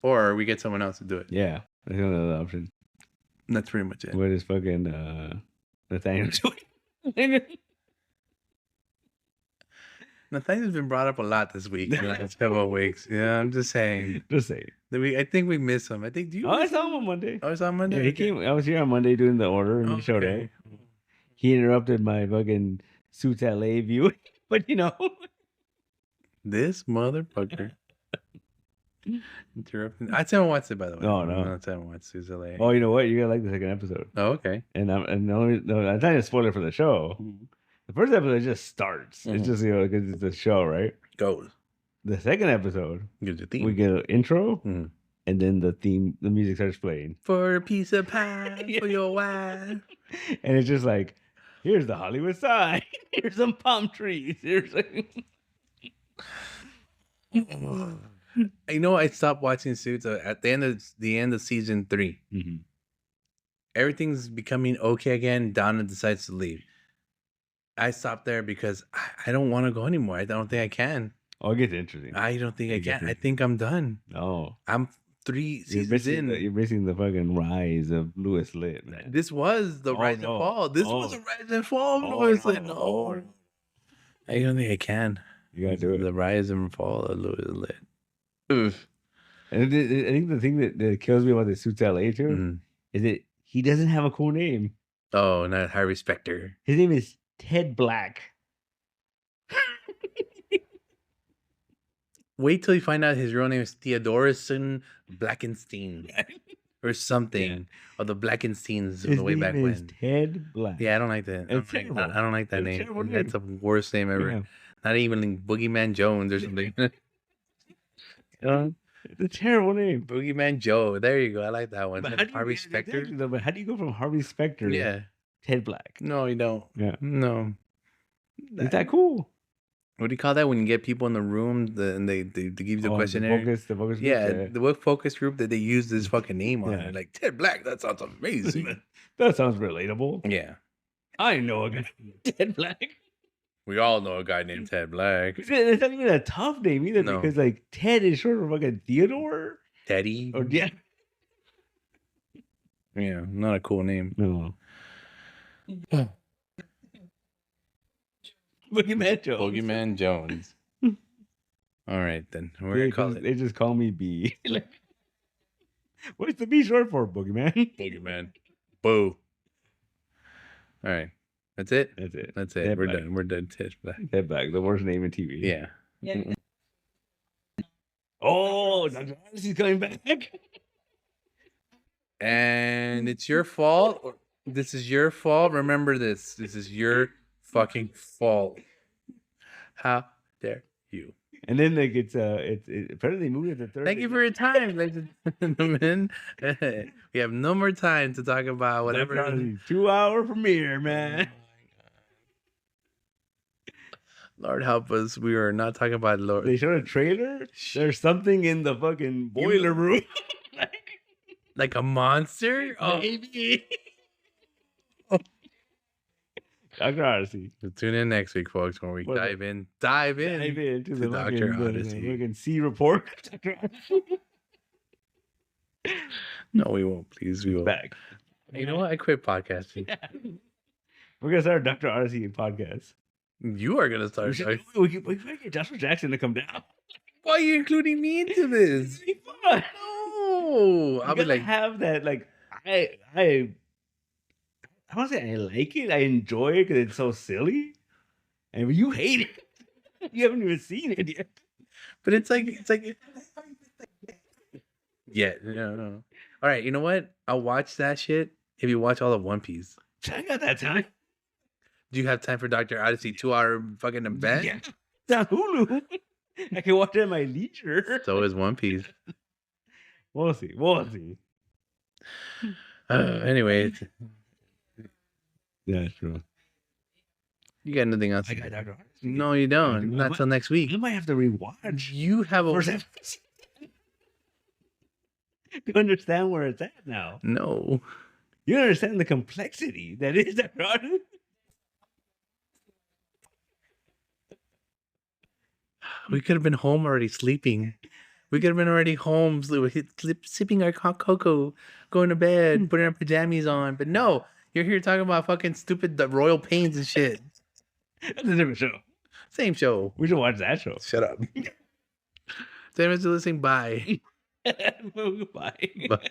S1: or we get someone else to do it.
S2: Yeah, that's another option.
S1: That's pretty much it.
S2: What is fucking Nathaniel doing?
S1: Nathaniel's been brought up a lot this week. In the last couple of weeks. Yeah, I'm just saying. I think we miss him. I think. Do you?
S2: I saw him on Monday.
S1: Oh, I saw him Monday.
S2: Yeah, he came. I was here on Monday doing the order, and he showed up. He interrupted my fucking Suits LA view, but
S1: this motherfucker. Interrupting. I haven't watched it, by the way.
S2: No.
S1: I haven't watched Suits LA.
S2: Oh, you know what? You're gonna like the second episode.
S1: Oh, okay.
S2: And I'm not trying to spoil it for the show.
S1: Mm-hmm.
S2: The first episode just starts. It's just because it's a show, right?
S1: Goes.
S2: The second episode,
S1: Gives a theme.
S2: we get an intro, and then the music starts playing.
S1: For a piece of pie for your wife.
S2: And it's just like, here's the Hollywood sign. Here's some palm trees. Here's like...
S1: You know, I stopped watching Suits at the end of season 3.
S2: Mm-hmm.
S1: Everything's becoming okay again. Donna decides to leave. I stopped there because I don't want to go anymore. I don't think I can.
S2: Oh, it gets interesting.
S1: I don't think I can. I think I'm done.
S2: No.
S1: I'm 3 seasons in.
S2: You're missing the fucking rise of Louis Litt, man.
S1: This was the rise and fall. This was a rise and fall of Louis Litt. No. I don't think I can.
S2: You gotta do it.
S1: The rise and fall of Louis Litt. Oof.
S2: And I think the thing that kills me about the Suits LA too is that he doesn't have a cool name.
S1: Oh, not Harvey Specter.
S2: His name is Ted Black.
S1: Wait till you find out his real name is Theodorison Blackenstein or something. Yeah. Or the Blackensteins the way back when.
S2: Ted Black.
S1: Yeah, I don't like that. I don't like that name. That's the worst name ever. Yeah. Not even like Boogeyman Jones or something.
S2: It's a terrible name.
S1: Boogeyman Joe. There you go. I like that one. Harvey Specter.
S2: Exactly, but how do you go from Harvey Specter to Ted Black?
S1: No, you don't.
S2: Yeah.
S1: No.
S2: Is that cool?
S1: What do you call that when you get people in the room and they give you the questionnaire?
S2: The focus group.
S1: Yeah, the focus group that they use this fucking name on it. Like, Ted Black, that sounds amazing.
S2: That sounds relatable.
S1: Yeah.
S2: I know a guy named Ted Black.
S1: We all know a guy named Ted Black.
S2: It's not even a tough name either because like Ted is short for fucking Theodore.
S1: Teddy.
S2: Or yeah.
S1: Yeah, not a cool name.
S2: No.
S1: Boogeyman Jones. All right, then. We're going to call it.
S2: They just call me B. What's the B short for, Boogeyman?
S1: Boogeyman. Boo. All right. That's it?
S2: That's it.
S1: That's it. We're done. We're done. Ted Black.
S2: Ted Black, the worst name in TV.
S1: Yeah.
S2: Oh, Dr. Odyssey's coming back.
S1: And it's your fault. This is your fault. Remember this. This is your fucking fault. How dare you?
S2: And then like it's apparently moved it to Thursday.
S1: Thank you for your time, ladies and gentlemen. We have no more time to talk about whatever.
S2: 2-hour premiere, man.
S1: Lord help us. We are not talking about Lord.
S2: They showed a trailer. There's something in the fucking boiler room.
S1: Like a monster? Oh,
S2: maybe. Dr. Odyssey.
S1: So tune in next week, folks, when we dive into
S2: the
S1: Dr. Odyssey.
S2: We can see report.
S1: No, we won't. Please, we won't.
S2: Back.
S1: You know what? I quit podcasting.
S2: Yeah. We're gonna start a Dr. Odyssey podcast.
S1: You are gonna start.
S2: We can get Joshua Jackson to come down.
S1: Why are you including me into this?
S2: It'll be fun.
S1: No, I'll be like,
S2: have that. Like I want to say I like it. I enjoy it because it's so silly, and you hate it. You haven't even seen it yet.
S1: But it's like. Yeah, no. All right, you know what? I'll watch that shit if you watch all of One Piece.
S2: I got that time.
S1: Do you have time for Dr. Odyssey 2-hour fucking event?
S2: Yeah. It's on Hulu. I can watch it at my leisure.
S1: So is One Piece.
S2: We'll see.
S1: Anyway.
S2: Yeah, true.
S1: You got nothing else?
S2: I got Dr. Odyssey.
S1: No, you don't. Not till next week.
S2: I might have to rewatch.
S1: You have a...
S2: to understand where it's at now.
S1: No.
S2: You don't understand the complexity that is Dr. Odyssey.
S1: We could have been home already sleeping. We could have been already home sipping our hot cocoa, going to bed, putting our pajamas on. But no, you're here talking about fucking stupid royal pains and shit.
S2: That's a different show.
S1: Same show.
S2: We should watch that show.
S1: Shut up. Thanks for listening. Bye.
S2: Bye.
S1: Bye.